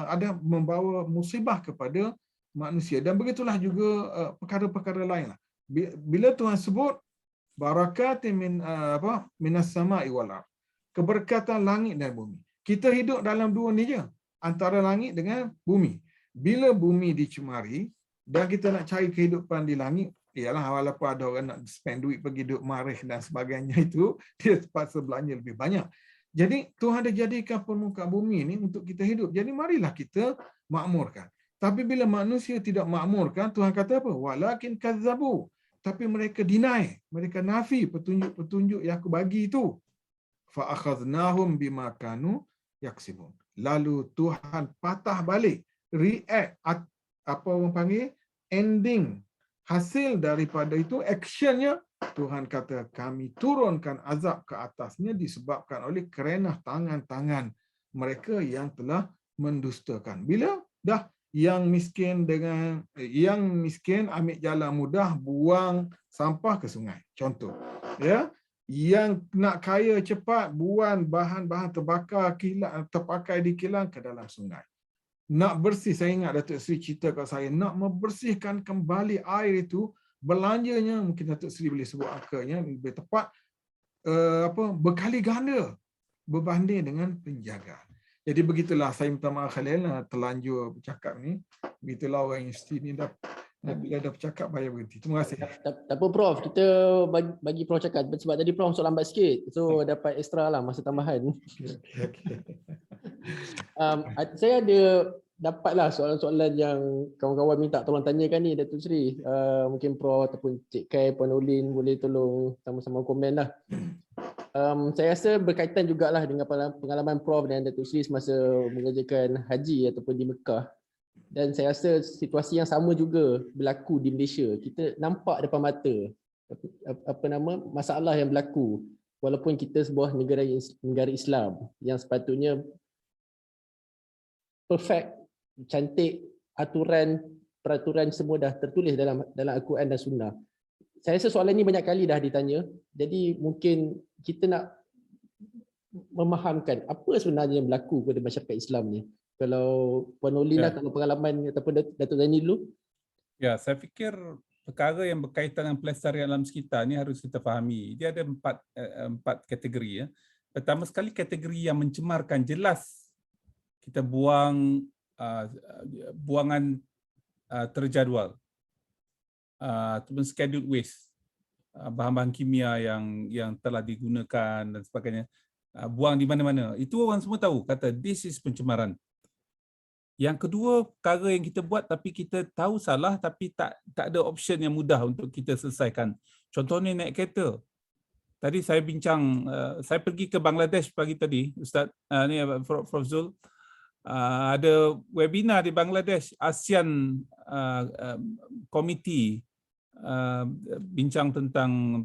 ada membawa musibah kepada manusia, dan begitulah juga perkara-perkara lain. Bila Tuhan sebut barakatin minas sama'i wal ard, keberkatan langit dan bumi. Kita hidup dalam dua ni je, antara langit dengan bumi. Bila bumi dicemari dan kita nak cari kehidupan di langit, ialah walaupun ada orang nak spend duit pergi duduk marikh dan sebagainya itu, dia terpaksa belanja lebih banyak. Jadi Tuhan ada jadikan permukaan bumi ini untuk kita hidup. Jadi marilah kita makmurkan. Tapi bila manusia tidak makmurkan, Tuhan kata apa? Walakin kazzabu. Tapi mereka deny, mereka nafi petunjuk-petunjuk yang aku bagi itu. Fa akhadnahum bima kanu yaksibun. Lalu Tuhan patah balik, react, apa orang panggil, ending, hasil daripada itu, actionnya, Tuhan kata kami turunkan azab ke atasnya disebabkan oleh kerenah tangan-tangan mereka yang telah mendustakan. Bila dah yang miskin ambil jalan mudah, buang sampah ke sungai, contoh, ya. Yang nak kaya cepat, buang bahan-bahan terbakar terpakai di kilang ke dalam sungai. Nak bersih, saya ingat Datuk Seri cerita kat saya, nak membersihkan kembali air itu, belanjanya, mungkin Datuk Seri boleh sebut angkanya lebih tepat, berkali ganda berbanding dengan penjagaan. Jadi begitulah, saya minta maaf Khalil, terlanjur bercakap ni. Begitulah orang universiti ni dah bercakap payah berhenti. Terima kasih. Tak apa Prof, kita bagi Prof cakap sebab tadi Prof masuk lambat sikit. So dapat extra lah masa tambahan. Okay. Saya dapatlah soalan-soalan yang kawan-kawan minta tolong tanyakan ni Datuk Seri. Mungkin Prof ataupun Cik Kai, Puan Olin boleh tolong sama-sama komen lah. Saya rasa berkaitan jugalah dengan pengalaman Prof dan Datuk Seri semasa mengerjakan haji ataupun di Mekah. Dan saya rasa situasi yang sama juga berlaku di Malaysia. Kita nampak depan mata masalah yang berlaku walaupun kita sebuah negara Islam yang sepatutnya perfect, cantik, peraturan semua dah tertulis dalam Al-Quran dan Sunnah. Saya rasa soalan ni banyak kali dah ditanya. Jadi mungkin kita nak memahamkan apa sebenarnya yang berlaku pada masyarakat Islam ni. Kalau Puan Olin lah, kalau pengalaman ataupun Datuk Zaini dulu. Ya, saya fikir perkara yang berkaitan dengan pelestarian alam sekitar ni harus kita fahami. Dia ada empat kategori. Ya. Pertama sekali kategori yang mencemarkan, jelas kita buang buangan terjadual ataupun scheduled waste, bahan-bahan kimia yang telah digunakan dan sebagainya. buang di mana-mana. Itu orang semua tahu, kata this is pencemaran. Yang kedua, perkara yang kita buat tapi kita tahu salah tapi tak ada option yang mudah untuk kita selesaikan. Contohnya naik kereta. Tadi saya bincang, saya pergi ke Bangladesh pagi tadi, Ustaz, ni Prof Zul, ada webinar di Bangladesh, ASEAN Committee bincang tentang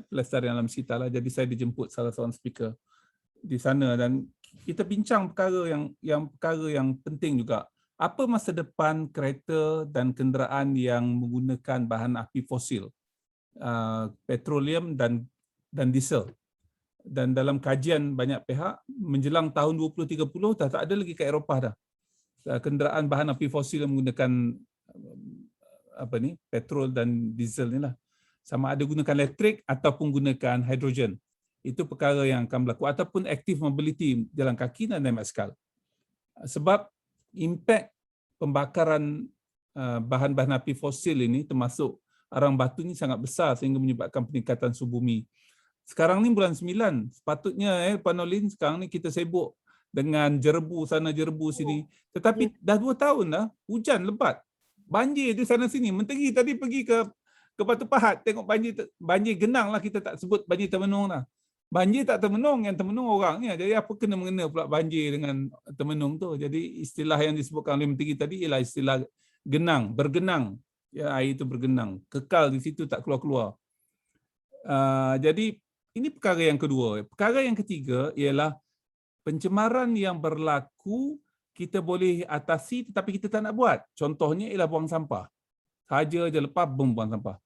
pelestarian alam sekitar lah. Jadi saya dijemput salah seorang speaker di sana dan kita bincang perkara yang penting juga. Apa masa depan kereta dan kenderaan yang menggunakan bahan api fosil, petroleum dan diesel. Dan dalam kajian banyak pihak menjelang tahun 2030 tak ada lagi kat Eropah dah kenderaan bahan api fosil yang menggunakan petrol dan diesel ni lah. Sama ada gunakan elektrik ataupun gunakan hidrogen. Itu perkara yang akan berlaku, ataupun active mobility, jalan kaki dan naik basikal. Sebab impak pembakaran bahan-bahan api fosil ini termasuk arang batu ni sangat besar sehingga menyebabkan peningkatan suhu bumi. Sekarang ni bulan 9, sepatutnya Puan Nolin, sekarang ni kita sibuk dengan jerbu sana jerbu sini. Tetapi dah 2 tahun dah hujan lebat. Banjir di sana sini. Menteri tadi pergi ke Batu Pahat tengok banjir genang lah, kita tak sebut banjir termenung lah. Banjir tak termenung, yang termenung orangnya. Jadi apa kena mengena pula banjir dengan termenung tu? Jadi istilah yang disebutkan oleh menteri tadi ialah istilah genang, bergenang. Ya, air itu bergenang, kekal di situ tak keluar-keluar. Jadi ini perkara yang kedua. Perkara yang ketiga ialah pencemaran yang berlaku kita boleh atasi tetapi kita tak nak buat. Contohnya ialah buang sampah. Saja je lepas buang sampah.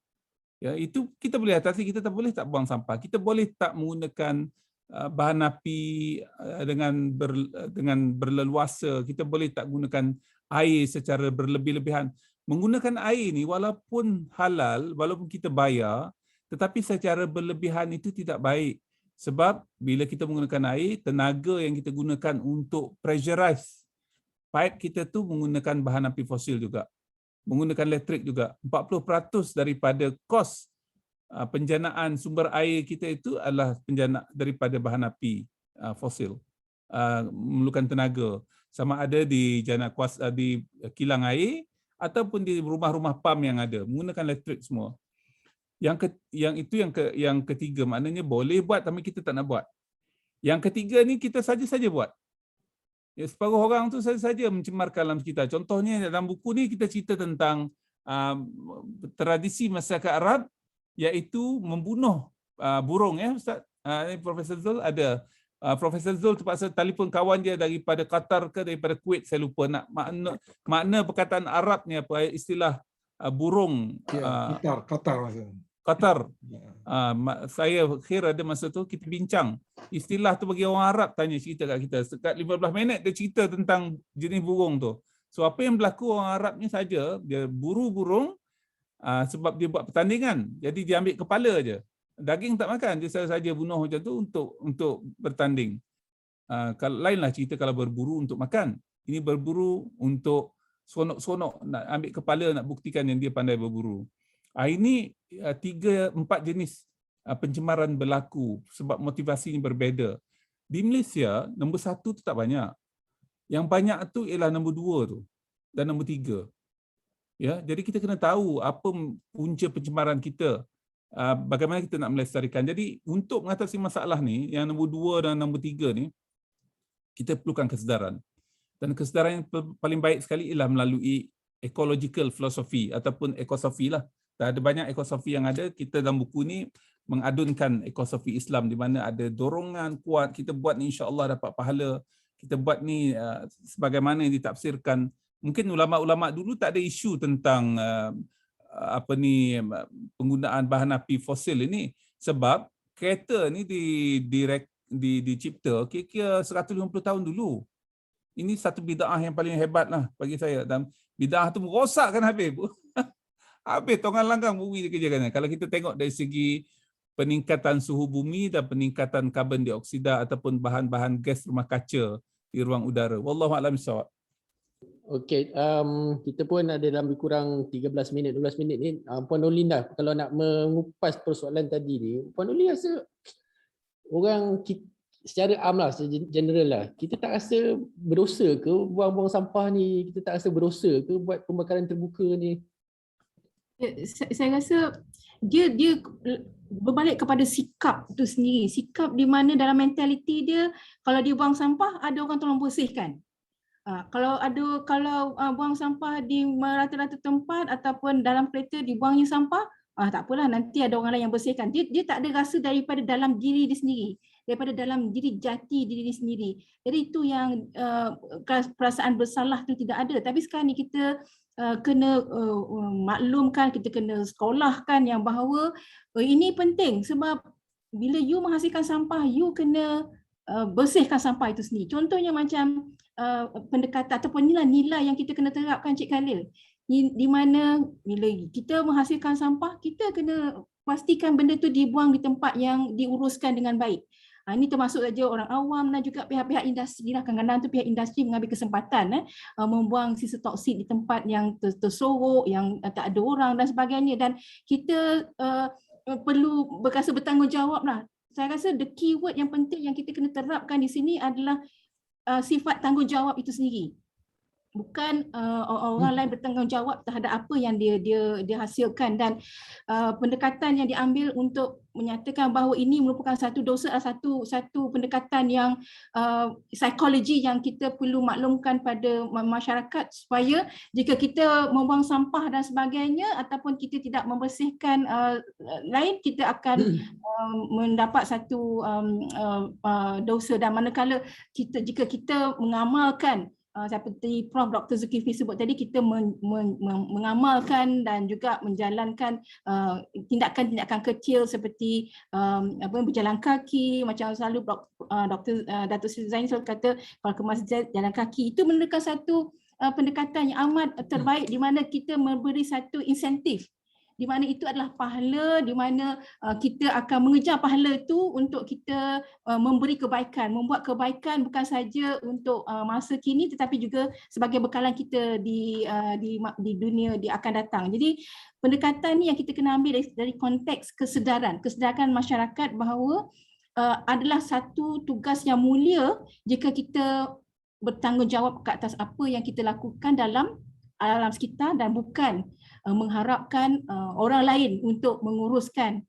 Ya, itu kita boleh atasi, kita tak boleh tak buang sampah. Kita boleh tak menggunakan bahan api dengan berleluasa. Kita boleh tak gunakan air secara berlebih-lebihan. Menggunakan air ni walaupun halal, walaupun kita bayar, tetapi secara berlebihan itu tidak baik. Sebab bila kita menggunakan air, tenaga yang kita gunakan untuk pressurize pipe kita tu menggunakan bahan api fosil juga. Menggunakan elektrik juga. 40% daripada kos penjanaan sumber air kita itu adalah penjana daripada bahan api fosil. Memerlukan tenaga. Sama ada di jana kuasa, di kilang air ataupun di rumah-rumah pam yang ada. Menggunakan elektrik semua. Yang ketiga, maknanya boleh buat tapi kita tak nak buat. Yang ketiga ni kita saja-saja buat. Ya, separuh orang tu saja mencemarkan alam sekitar. Contohnya dalam buku ni kita cerita tentang tradisi masyarakat Arab iaitu membunuh burung, ya Ustaz. Profesor Zul ada. Profesor Zul terpaksa telefon kawan dia daripada Qatar ke daripada Kuwait, saya lupa nak makna perkataan Arab ni apa, istilah burung. Qatar maksudnya. Qatar. Saya kira ada masa tu kita bincang. Istilah tu bagi orang Arab tanya cerita kat kita. Sekat 15 minit dia cerita tentang jenis burung tu. So apa yang berlaku orang Arab ni saja, dia buru burung sebab dia buat pertandingan. Jadi dia ambil kepala aja. Daging tak makan, dia saja bunuh macam tu untuk bertanding. Kalau lainlah cerita kalau berburu untuk makan. Ini berburu untuk seronok-seronok, nak ambil kepala, nak buktikan yang dia pandai berburu. Ini 3-4 jenis pencemaran berlaku sebab motivasi ini berbeza. Di Malaysia, nombor 1 tu tak banyak. Yang banyak tu ialah nombor 2 tu dan nombor 3. Ya, jadi kita kena tahu apa punca pencemaran kita. Bagaimana kita nak melestarikan. Jadi untuk mengatasi masalah ni, yang nombor 2 dan nombor 3 ni, kita perlukan kesedaran. Dan kesedaran yang paling baik sekali ialah melalui ecological philosophy ataupun ekosofi lah. Ada banyak ekosofi yang ada. Kita dalam buku ni mengadunkan ekosofi Islam di mana ada dorongan kuat. Kita buat ni insya-Allah dapat pahala. Kita buat ni sebagaimana yang ditafsirkan. Mungkin ulama-ulama dulu tak ada isu tentang penggunaan bahan api fosil ini sebab kereta ni dicipta kira-kira 150 tahun dulu. Ini satu bid'ah yang paling hebat lah bagi saya. Dan bid'ah tu merosakkan habis. Habis tongan langgang bumi dikerjakan. Kalau kita tengok dari segi peningkatan suhu bumi dan peningkatan karbon dioksida ataupun bahan-bahan gas rumah kaca di ruang udara. Wallahu a'lam bishawab. Okey, kita pun ada dalam lebih kurang 13 minit, 12 minit ni. Puan Nolin dah, kalau nak mengupas persoalan tadi ni, Puan Nolin rasa orang secara am lah, secara general lah, kita tak rasa berdosa ke buang-buang sampah ni? Kita tak rasa berdosa ke buat pembakaran terbuka ni? Saya rasa dia berbalik kepada sikap tu sendiri. Sikap di mana dalam mentaliti dia, kalau dia buang sampah, ada orang tolong bersihkan. Kalau buang sampah di merata-rata tempat ataupun dalam kereta dibuangnya sampah, tak apalah, nanti ada orang lain yang bersihkan. Dia tak ada rasa daripada dalam diri dia sendiri, daripada dalam diri jati diri dia sendiri. Jadi itu yang perasaan bersalah tu tidak ada. Tapi sekarang ni kita kena maklumkan, kita kena sekolahkan yang bahawa ini penting, sebab bila you menghasilkan sampah, you kena bersihkan sampah itu sendiri. Contohnya macam pendekatan ataupun nilai yang kita kena terapkan, Cik Khalil. Di mana bila kita menghasilkan sampah, kita kena pastikan benda tu dibuang di tempat yang diuruskan dengan baik. Ini termasuk saja orang awam dan juga pihak-pihak industri lah. Kadang-kadang tu pihak industri mengambil kesempatan membuang sisa toksik di tempat yang tersorok, yang tak ada orang dan sebagainya. Dan kita perlu berasa bertanggungjawab lah. Saya rasa the keyword yang penting yang kita kena terapkan di sini adalah sifat tanggungjawab itu sendiri. Bukan orang lain bertanggungjawab terhadap apa yang dia hasilkan, dan pendekatan yang diambil untuk menyatakan bahawa ini merupakan satu dosa, satu pendekatan yang psikologi yang kita perlu maklumkan pada masyarakat, supaya jika kita membuang sampah dan sebagainya ataupun kita tidak membersihkan lain, kita akan mendapat satu dosa. Dan manakala jika kita mengamalkan seperti Prof. Dr. Zulkifli sebut tadi, kita mengamalkan dan juga menjalankan tindakan-tindakan kecil seperti berjalan kaki, macam selalu Dr. Datuk Seri Zaini selalu kata kalau ke masjid jalan kaki, itu merupakan satu pendekatan yang amat terbaik di mana kita memberi satu insentif, di mana itu adalah pahala, di mana kita akan mengejar pahala itu untuk kita memberi kebaikan, membuat kebaikan bukan saja untuk masa kini tetapi juga sebagai bekalan kita di dunia di akan datang. Jadi pendekatan ni yang kita kena ambil dari konteks kesedaran masyarakat bahawa adalah satu tugas yang mulia jika kita bertanggungjawab ke atas apa yang kita lakukan dalam alam sekitar dan bukan mengharapkan orang lain untuk menguruskan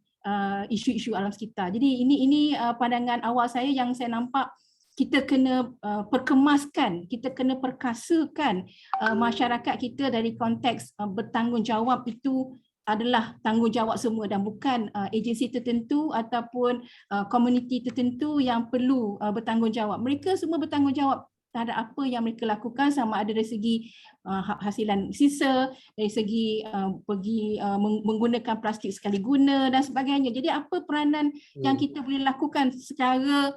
isu-isu alam sekitar. Jadi ini pandangan awal saya yang saya nampak kita kena perkemaskan, kita kena perkasakan masyarakat kita dari konteks bertanggungjawab itu adalah tanggungjawab semua dan bukan agensi tertentu ataupun komuniti tertentu yang perlu bertanggungjawab. Mereka semua bertanggungjawab terhadap apa yang mereka lakukan, sama ada dari segi hasilan sisa, dari segi menggunakan plastik sekali guna dan sebagainya. Jadi apa peranan yang kita boleh lakukan secara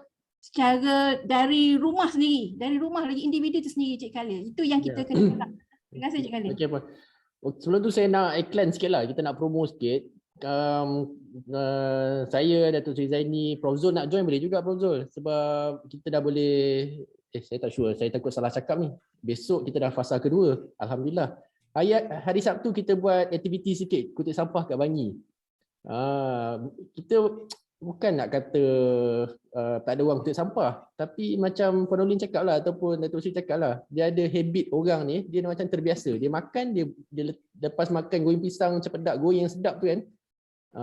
dari rumah sendiri, dari rumah lagi individu itu sendiri, Cik Khalil. Itu yang kita kena lakukan. Terima kasih, Cik Khalil. Okay, sebelum tu saya nak iklan sikit lah, kita nak promo sikit. Saya, Datuk Seri Zaini, Prof Zul nak join boleh juga Prof Zul, sebab kita dah boleh saya tak sure, saya takut salah cakap ni. Besok kita dah fasa kedua, alhamdulillah. Hari Sabtu kita buat aktiviti sikit, kutip sampah kat Bangi. Kita bukan nak kata tak ada orang kutip sampah, tapi macam Penolin cakap lah ataupun Datuk Seri cakap lah, dia ada habit orang ni, dia macam terbiasa. Dia makan, dia lepas makan goreng pisang cepedak, goreng yang sedap tu kan,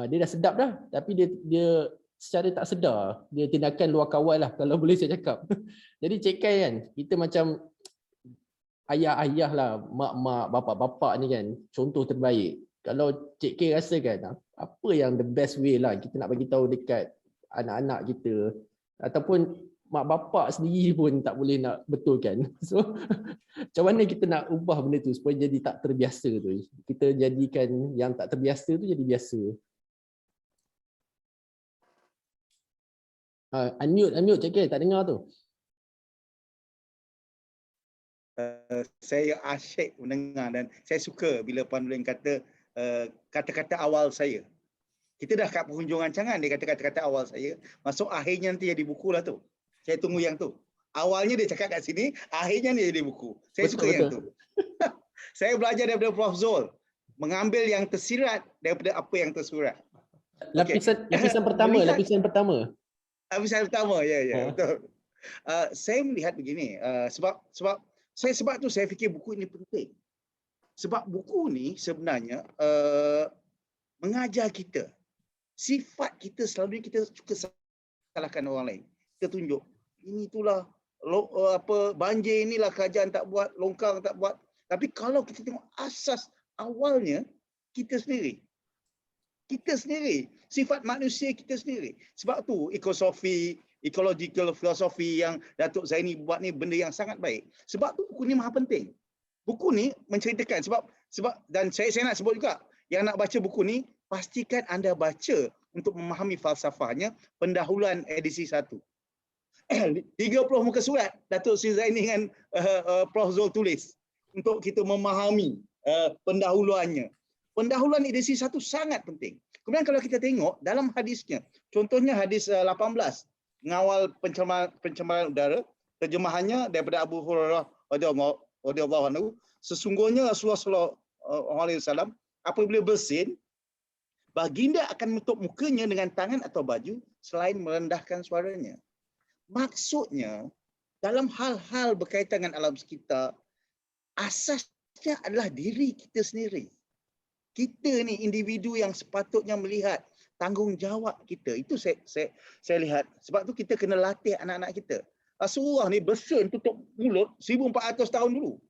dia dah sedap dah, tapi dia secara tak sedar, dia tindakan luar kawal lah kalau boleh saya cakap. Jadi Cik Kai kan, kita macam ayah-ayah lah, mak-mak, bapak-bapak ni kan, contoh terbaik. Kalau Cik Kai rasa kan, apa yang the best way lah kita nak bagi tahu dekat anak-anak kita, ataupun mak bapak sendiri pun tak boleh nak betulkan. So macam mana kita nak ubah benda tu supaya jadi tak terbiasa tu. Kita jadikan yang tak terbiasa tu jadi biasa. Unmute Cik Kai, tak dengar tu. Saya asyik mendengar dan saya suka bila Puan Nurul kata kata-kata awal saya. Kita dah kat penghujung rancangan, dia kata kata-kata awal saya. Masuk akhirnya nanti jadi buku lah tu. Saya tunggu yang tu. Awalnya dia cakap kat sini, akhirnya dia jadi buku. Saya suka yang tu. Saya belajar daripada Prof Zul. Mengambil yang tersirat daripada apa yang tersurat. Lapisan pertama. Misalan pertama, ya Ha. betul. Saya melihat begini, sebab tu saya fikir buku ini penting. Sebab buku ni sebenarnya mengajar kita. Sifat kita selalu kita suka salahkan orang lain. Kita tunjuk ini itulah banjir inilah kerajaan tak buat, longkang tak buat. Tapi kalau kita tengok asas awalnya kita sendiri. Kita sendiri, sifat manusia kita sendiri. Sebab tu ecological philosophy yang Datuk Zaini buat ni benda yang sangat baik. Sebab tu buku ni maha penting. Buku ni menceritakan sebab dan saya nak sebut juga, yang nak baca buku ni pastikan anda baca untuk memahami falsafahnya pendahuluan edisi 1. 30 muka surat Datuk Sri Zaini dengan Prof Zul tulis untuk kita memahami pendahuluannya. Pendahuluan edisi 1 sangat penting. Kemudian kalau kita tengok dalam hadisnya, contohnya hadis 18, mengawal pencemaran udara, terjemahannya daripada Abu Hurairah radhiyallahu anhu, sesungguhnya Rasulullah SAW apabila bersin, baginda akan menutup mukanya dengan tangan atau baju selain merendahkan suaranya. Maksudnya, dalam hal-hal berkaitan dengan alam sekitar, asasnya adalah diri kita sendiri. Kita ni individu yang sepatutnya melihat tanggungjawab kita. Itu saya lihat. Sebab tu kita kena latih anak-anak kita. Rasulullah ni bersin tutup mulut 1400 tahun dulu.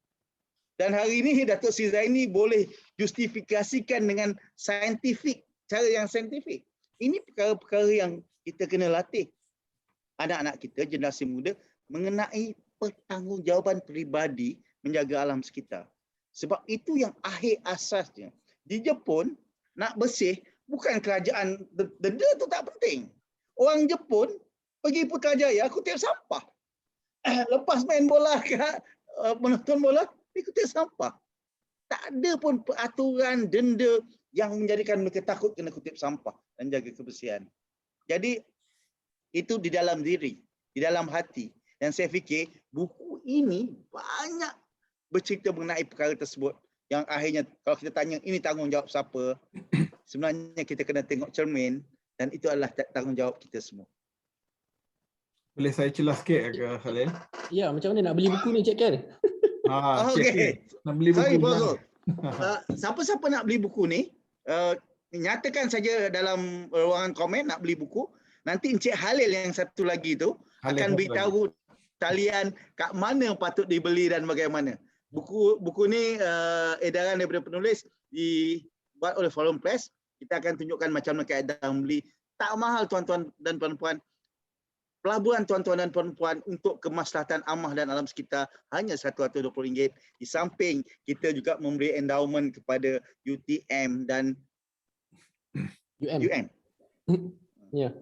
Dan hari ini Datuk Sri Zaini boleh justifikasikan dengan saintifik, cara yang saintifik. Ini perkara-perkara yang kita kena latih anak-anak kita, generasi muda, mengenai pertanggungjawaban peribadi menjaga alam sekitar. Sebab itu yang akhir asasnya. Di Jepun, nak bersih, bukan kerajaan denda tu tak penting. Orang Jepun pergi Putrajaya, kutip sampah. Lepas main bola ke menonton bola, dia kutip sampah. Tak ada pun peraturan denda yang menjadikan mereka takut kena kutip sampah dan jaga kebersihan. Jadi, itu di dalam diri, di dalam hati. Dan saya fikir buku ini banyak bercerita mengenai perkara tersebut. Yang akhirnya kalau kita tanya ini tanggungjawab siapa, sebenarnya kita kena tengok cermin dan itu adalah tanggungjawab kita semua. Boleh saya celah sikit ke Khalil? Ya, macam mana nak beli buku ni Cik Kel? Okey. Nak beli buku. Sorry, Bro. Siapa-siapa nak beli buku ni, nyatakan saja dalam ruangan komen nak beli buku. Nanti Encik Halil yang satu lagi tu akan beritahu talian kat mana patut dibeli dan bagaimana. Buku ni edaran daripada penulis dibuat oleh Forum Press. Kita akan tunjukkan macam mana keadaan membeli. Tak mahal tuan-tuan dan puan-puan. Pelaburan tuan-tuan dan puan-puan untuk kemaslahatan amah dan alam sekitar hanya RM120. Di samping kita juga memberi endowment kepada UTM dan UM. Ya.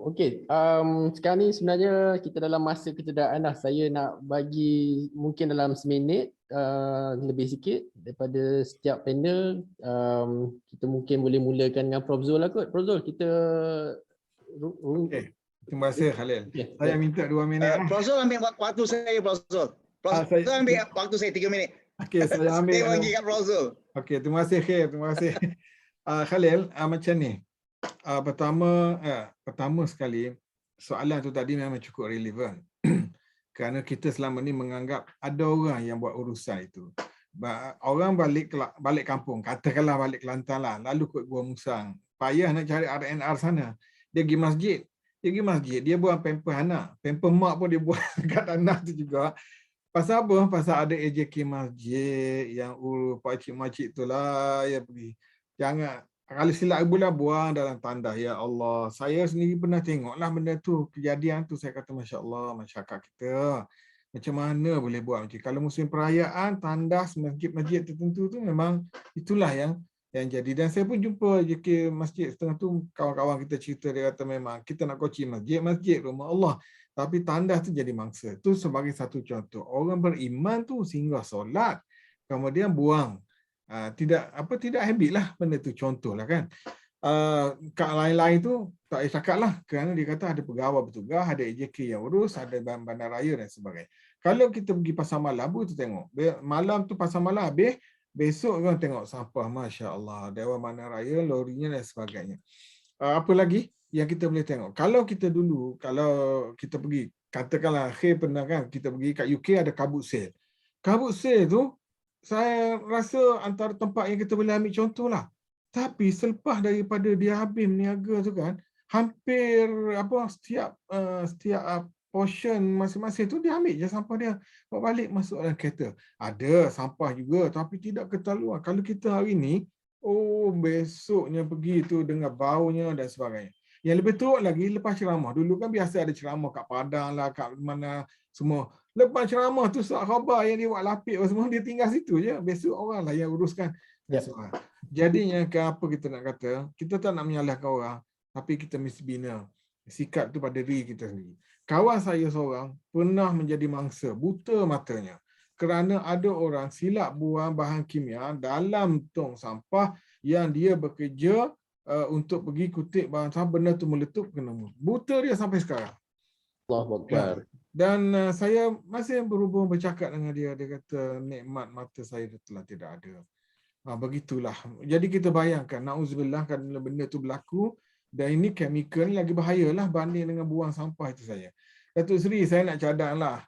Okey, sekarang ni sebenarnya kita dalam masa kecederaan dah. Saya nak bagi mungkin dalam seminit lebih sikit daripada setiap panel. Kita mungkin boleh mulakan dengan Prof Zul lah kot. Prof Zul, kita Terima kasih Khalil. Okay. Saya minta 2 minit. Prof Zul ambil waktu saya, Prof Zul. Prof Zul ambil waktu saya 3 minit. Okey, saya ambil. Saya bagi kat Prof Zul. Okey, terima kasih Khair, terima kasih. Khalil, macam ni. Pertama sekali, soalan tu tadi memang cukup relevan. Kerana kita selama ni menganggap ada orang yang buat urusan itu. Orang balik kampung, katakanlah balik Kelantan lah, lalu kot Gua Musang. Payah nak cari RNR sana. Dia pergi masjid. Dia buang pamper anak. Pamper mak pun dia buang kat tanah tu juga. Pasal apa? Pasal ada AJK masjid yang pakcik-makcik tu lah yang pergi. Jangan. Kalau silap ibu lah buang dalam tandas. Ya Allah. Saya sendiri pernah tengok lah benda tu. Kejadian tu saya kata Masya Allah masyarakat kita. Macam mana boleh buat macam kalau musim perayaan tandas masjid-masjid tertentu tu memang itulah yang jadi. Dan saya pun jumpa JK masjid setengah tu kawan-kawan kita cerita dia kata memang kita nak koci masjid rumah Allah. Tapi tandas tu jadi mangsa. Tu sebagai satu contoh. Orang beriman tu singgah solat kemudian buang. Tidak habit lah benda tu contoh lah kan. Kat lain-lain tu tak payah cakap lah kerana dia kata ada pegawai bertugas, ada AJK yang urus, ada bandaraya dan sebagainya. Kalau kita pergi pasar malam tu tengok. Malam tu pasar malam habis, besok orang tengok sampah Masya Allah, Dewan Bandaraya, lorinya dan sebagainya. Apa lagi? yang kita boleh tengok. Kalau kita dulu, kalau kita pergi, katakanlah akhir pernah kan, kita pergi kat UK ada kabut sale. Kabut sale tu, saya rasa antara tempat yang kita boleh ambil contoh lah. Tapi selepas daripada dia habis meniaga tu kan, hampir setiap portion masing-masing tu dia ambil je sampah dia, bawa balik masuk dalam kereta. Ada sampah juga tapi tidak keterlaluan. Kalau kita hari ni, besoknya pergi tu dengan baunya dan sebagainya. Yang lebih teruk lagi lepas ceramah. Dulu kan biasa ada ceramah kat Padang lah, kat mana semua. Lepas ceramah tu surat khabar yang dia buat lapik semua, dia tinggal situ je. Besok orang lah yang uruskan. Jadinya apa kita nak kata, kita tak nak menyalahkan orang, tapi kita mesti bina sikap tu pada diri kita sendiri. Kawan saya seorang pernah menjadi mangsa, buta matanya, kerana ada orang silap buang bahan kimia dalam tong sampah yang dia bekerja untuk pergi kutip bahan sampah, benda tu meletup kena buta dia sampai sekarang. Allahu Akbar. Dan saya masih berhubung bercakap dengan dia, dia kata nikmat mata saya telah tidak ada. Begitulah. Jadi kita bayangkan, na'udzubillah, kan benda tu berlaku, dan ini chemical ni lagi bahayalah banding dengan buang sampah itu saja. Datuk Seri, saya nak cadanglah,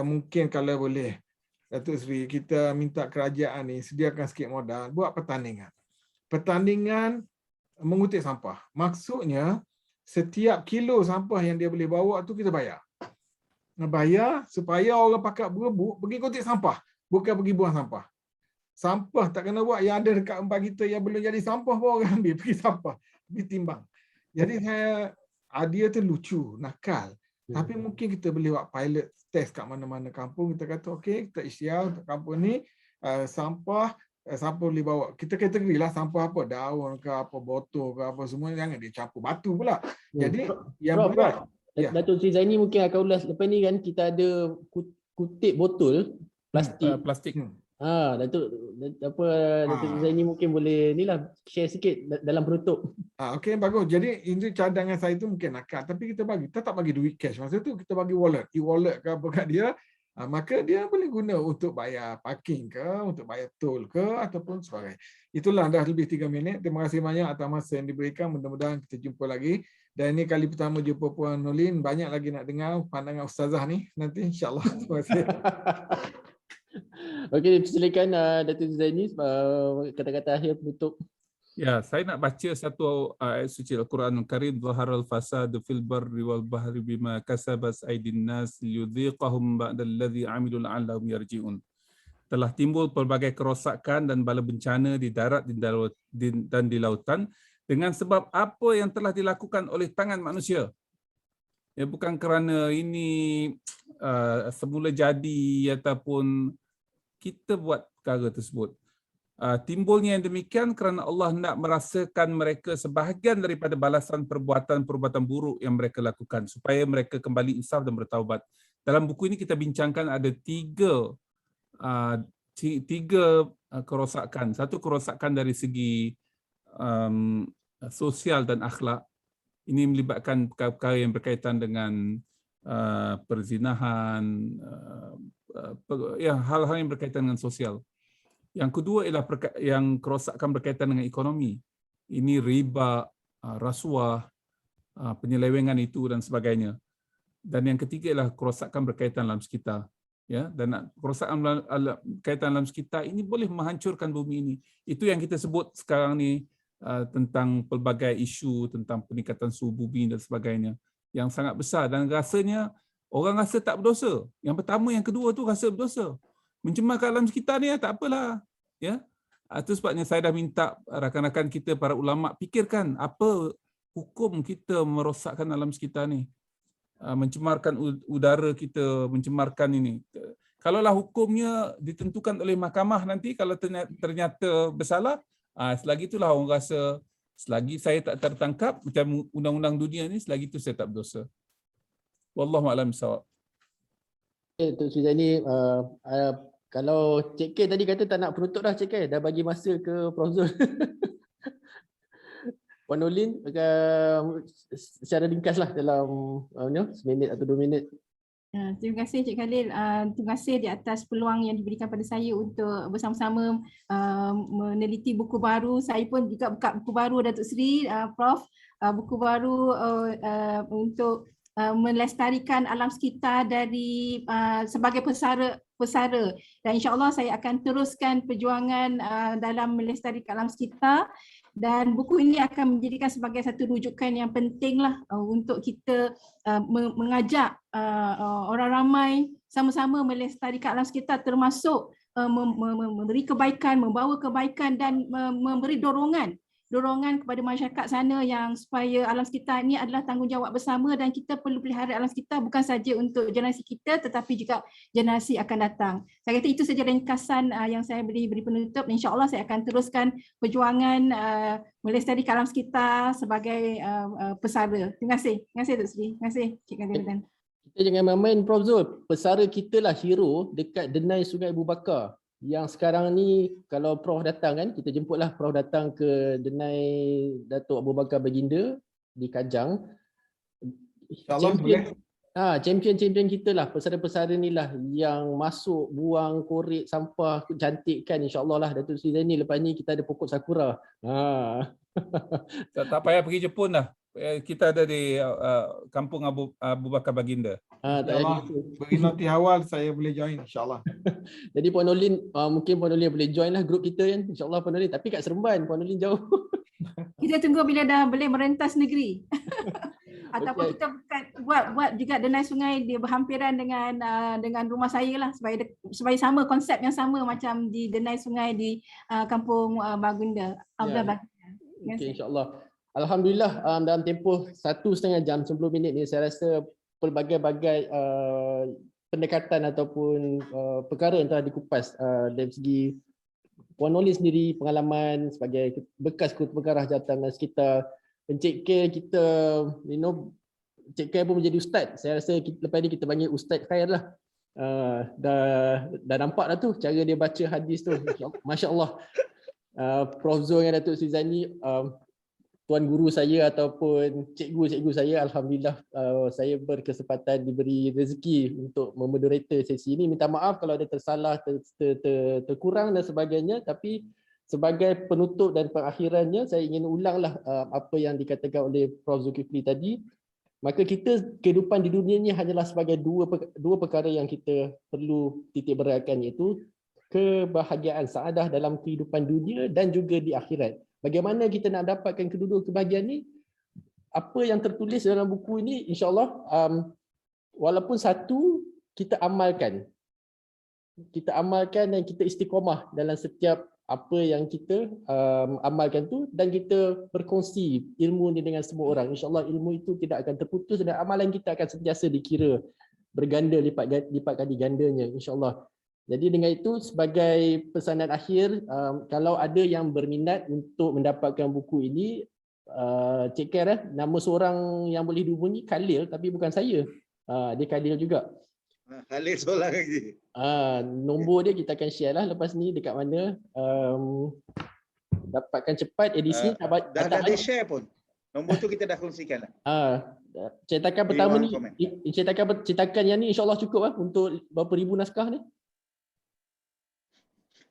mungkin kalau boleh, Datuk Seri, kita minta kerajaan ni sediakan sikit modal, buat pertandingan. Pertandingan mengutip sampah. Maksudnya, setiap kilo sampah yang dia boleh bawa tu kita bayar. Bayar supaya orang pakat berebut pergi kutip sampah, bukan pergi buang sampah. Sampah tak kena buat, yang ada dekat tempat kita yang belum jadi sampah pun orang ambil pergi sampah, ditimbang. Jadi dia tu lucu, nakal. Tapi mungkin kita boleh buat pilot test kat mana-mana kampung. Kita kata okey, kita isytiar untuk kampung ni sampah boleh bawa. Kita kategori lah sampah apa, daun ke apa, botol ke apa semua, jangan dia campur batu pula. Jadi yang berat. Datuk Sri Zaini mungkin akan ulas lepas ni kan, kita ada kutip botol plastik. Datuk Zaini mungkin boleh share sikit dalam penutup. Okey, bagus. Jadi ini cadangan saya tu mungkin nakal, tapi kita tak bagi duit cash masa tu, kita bagi wallet, e-wallet ke apa kat dia. Maka dia boleh guna untuk bayar parking ke, untuk bayar tol ke, ataupun sebagainya. Itulah, dah lebih 3 minit. Terima kasih banyak atas masa yang diberikan. Mudah-mudahan kita jumpa lagi. Dan ini kali pertama jumpa Puan Nolin. Banyak lagi nak dengar pandangan Ustazah ni nanti, insyaAllah. Terima kasih. Okey, silakan Datuk Zaini, kata-kata akhir penutup. Ya, saya nak baca satu ayat suci Al-Quranul Karim. Zaharal fasadu fil barri wal bahri bima kasabat aydin nas liyudhiqahum ba'dallazi 'amilu la'allahum yarji'un. Telah timbul pelbagai kerosakan dan bala bencana di darat dan di lautan dengan sebab apa yang telah dilakukan oleh tangan manusia. Ya, bukan kerana ini semula jadi ataupun kita buat perkara tersebut. Timbulnya yang demikian kerana Allah nak merasakan mereka sebahagian daripada balasan perbuatan-perbuatan buruk yang mereka lakukan supaya mereka kembali insaf dan bertaubat. Dalam buku ini kita bincangkan ada tiga kerosakan. Satu kerosakan dari segi sosial dan akhlak. Ini melibatkan perkara yang berkaitan dengan perzinahan, hal-hal yang berkaitan dengan sosial. Yang kedua ialah yang kerosakan berkaitan dengan ekonomi. Ini riba, rasuah, penyelewengan itu dan sebagainya. Dan yang ketiga ialah kerosakan berkaitan alam sekitar. Ya, dan kerosakan berkaitan alam sekitar ini boleh menghancurkan bumi ini. Itu yang kita sebut sekarang ni tentang pelbagai isu tentang peningkatan suhu bumi dan sebagainya yang sangat besar, dan rasanya orang rasa tak berdosa. Yang pertama, yang kedua tu rasa berdosa. Mencemarkan alam sekitar ni tak apalah, ya. Itu sebabnya saya dah minta rakan-rakan kita para ulama fikirkan apa hukum kita merosakkan alam sekitar ni, mencemarkan udara kita, mencemarkan ini. Kalaulah hukumnya ditentukan oleh mahkamah nanti, kalau ternyata bersalah, selagi itulah orang rasa, selagi saya tak tertangkap macam undang-undang dunia ni, selagi itu saya tak berdosa. Wallahu a'lam bishawab. Datuk Sri Zaini, kalau Cik K tadi kata tak nak penutup dah, Cik K dah bagi masa ke Prof Zul. Puan Nolin, secara ringkaslah dalam seminit atau 2 minit. Terima kasih Cik Khalil. Terima kasih di atas peluang yang diberikan pada saya untuk bersama-sama meneliti buku baru. Saya pun juga buka buku baru Datuk Seri, Prof. buku baru untuk melestarikan alam sekitar dari sebagai pesara dan insya-Allah saya akan teruskan perjuangan dalam melestarikan alam sekitar dan buku ini akan menjadikan sebagai satu rujukan yang pentinglah untuk kita mengajak orang ramai sama-sama melestarikan alam sekitar, termasuk memberi kebaikan, membawa kebaikan dan memberi dorongan kepada masyarakat sana yang supaya alam sekitar ini adalah tanggungjawab bersama dan kita perlu pelihara alam sekitar bukan saja untuk generasi kita tetapi juga generasi akan datang. Saya kata itu saja ringkasan yang saya beri penutup. InsyaAllah saya akan teruskan perjuangan melestarikan alam sekitar sebagai pesara. Terima kasih. Terima kasih Dr. Sri. Terima kasih Cik Kadilan. Kita jangan main-main Prof Zul. Pesara kita lah hero dekat Denai Sungai Abu Bakar. Yang sekarang ni kalau Prof datang kan, kita jemputlah Prof datang ke Denai Datuk Abu Bakar Baginda di Kajang. Champion kita lah, pesara-pesara ni lah yang masuk buang korek sampah cantikkan, insya-Allah lah Datuk Sri Zaini. Lepas ni kita ada pokok sakura. Tak payah pergi Jepun dah. Kita ada di kampung Abu Bakar Baginda. Bagi noti awal saya boleh join insya-Allah. Jadi Puan Nolin, mungkin Puan Nolin boleh join lah grup kita kan, insya-Allah Puan Nolin. Tapi kat Seremban, Puan Nolin jauh. Kita tunggu bila dah boleh merentas negeri. Ataupun kita buat juga Denai Sungai dia berhampiran dengan rumah saya lah supaya sama konsep yang sama macam di Denai Sungai di kampung Baginda. Okey, insya-Allah. Alhamdulillah dalam tempoh 1.5 jam 90 minit ni saya rasa pelbagai-bagai pendekatan ataupun perkara yang telah dikupas dari segi Puan Nolin sendiri, pengalaman sebagai bekas Ketua Pengarah Jabatan Sekitar, Encik Khair kita, Encik Khair pun menjadi ustaz. Saya rasa lepas ni kita panggil Ustaz Khair lah. Dah nampak dah tu cara dia baca hadis tu. Masya-Allah. Prof Zul dengan Datuk Sri Zaini, tuan guru saya ataupun cikgu-cikgu saya, alhamdulillah saya berkesempatan diberi rezeki untuk memoderator sesi ini. Minta maaf kalau ada tersalah, terkurang dan sebagainya, tapi sebagai penutup dan pengakhirannya saya ingin ulanglah apa yang dikatakan oleh Prof Zulkifli tadi. Maka kita kehidupan di dunia ini hanyalah sebagai dua perkara yang kita perlu titik beratkan, iaitu kebahagiaan saadah dalam kehidupan dunia dan juga di akhirat. Bagaimana kita nak dapatkan kedua kebahagiaan ni? Apa yang tertulis dalam buku ini, insya-Allah walaupun satu kita amalkan. Kita amalkan dan kita istiqamah dalam setiap apa yang kita amalkan tu, dan kita berkongsi ilmu ni dengan semua orang. InsyaAllah ilmu itu tidak akan terputus dan amalan kita akan sentiasa dikira berganda lipat kali gandanya, insyaAllah. Jadi dengan itu sebagai pesanan akhir, kalau ada yang berminat untuk mendapatkan buku ini, Cik Khair, nama seorang yang boleh dihubungi Khalil, tapi bukan saya. Dia Khalil juga. Khalil seorang lagi. Nombor dia kita akan share lah lepas ni dekat mana. Dapatkan cepat edisi. Dah ada share pun. Nombor tu kita dah kongsikan lah. Cetakan pertama ni, cetakan yang ni insya-Allah cukup lah untuk berapa ribu naskah ni?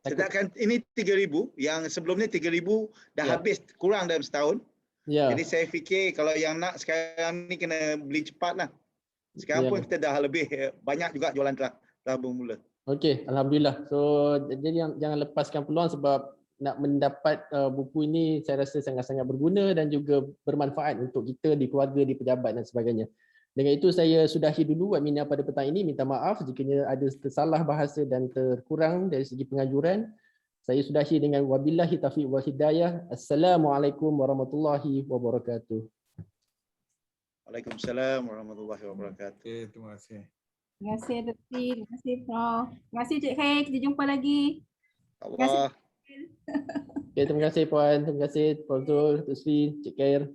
Cetakan ini 3,000, yang sebelum ni 3,000 dah habis kurang dalam setahun. Jadi saya fikir kalau yang nak sekarang ni kena beli cepat lah. Sekarang pun kita dah lebih banyak juga jualan telah bermula. Okey, alhamdulillah. So jadi jangan lepaskan peluang sebab nak mendapat buku ini saya rasa sangat-sangat berguna dan juga bermanfaat untuk kita di keluarga, di pejabat dan sebagainya. Dengan itu saya sudahi dulu webinar pada petang ini. Minta maaf jika ada tersalah bahasa dan terkurang dari segi pengajuran. Saya sudahi dengan wabillahi taufiq wal hidayah. Assalamualaikum warahmatullahi wabarakatuh. Waalaikumsalam warahmatullahi wabarakatuh. Terima kasih. Terima kasih Dr. Terima kasih Prof. Terima kasih Cik Khair. Kita jumpa lagi. Allah. Terima kasih Puan. Terima kasih Prof Zul, Dr. Sri, Cik Khair.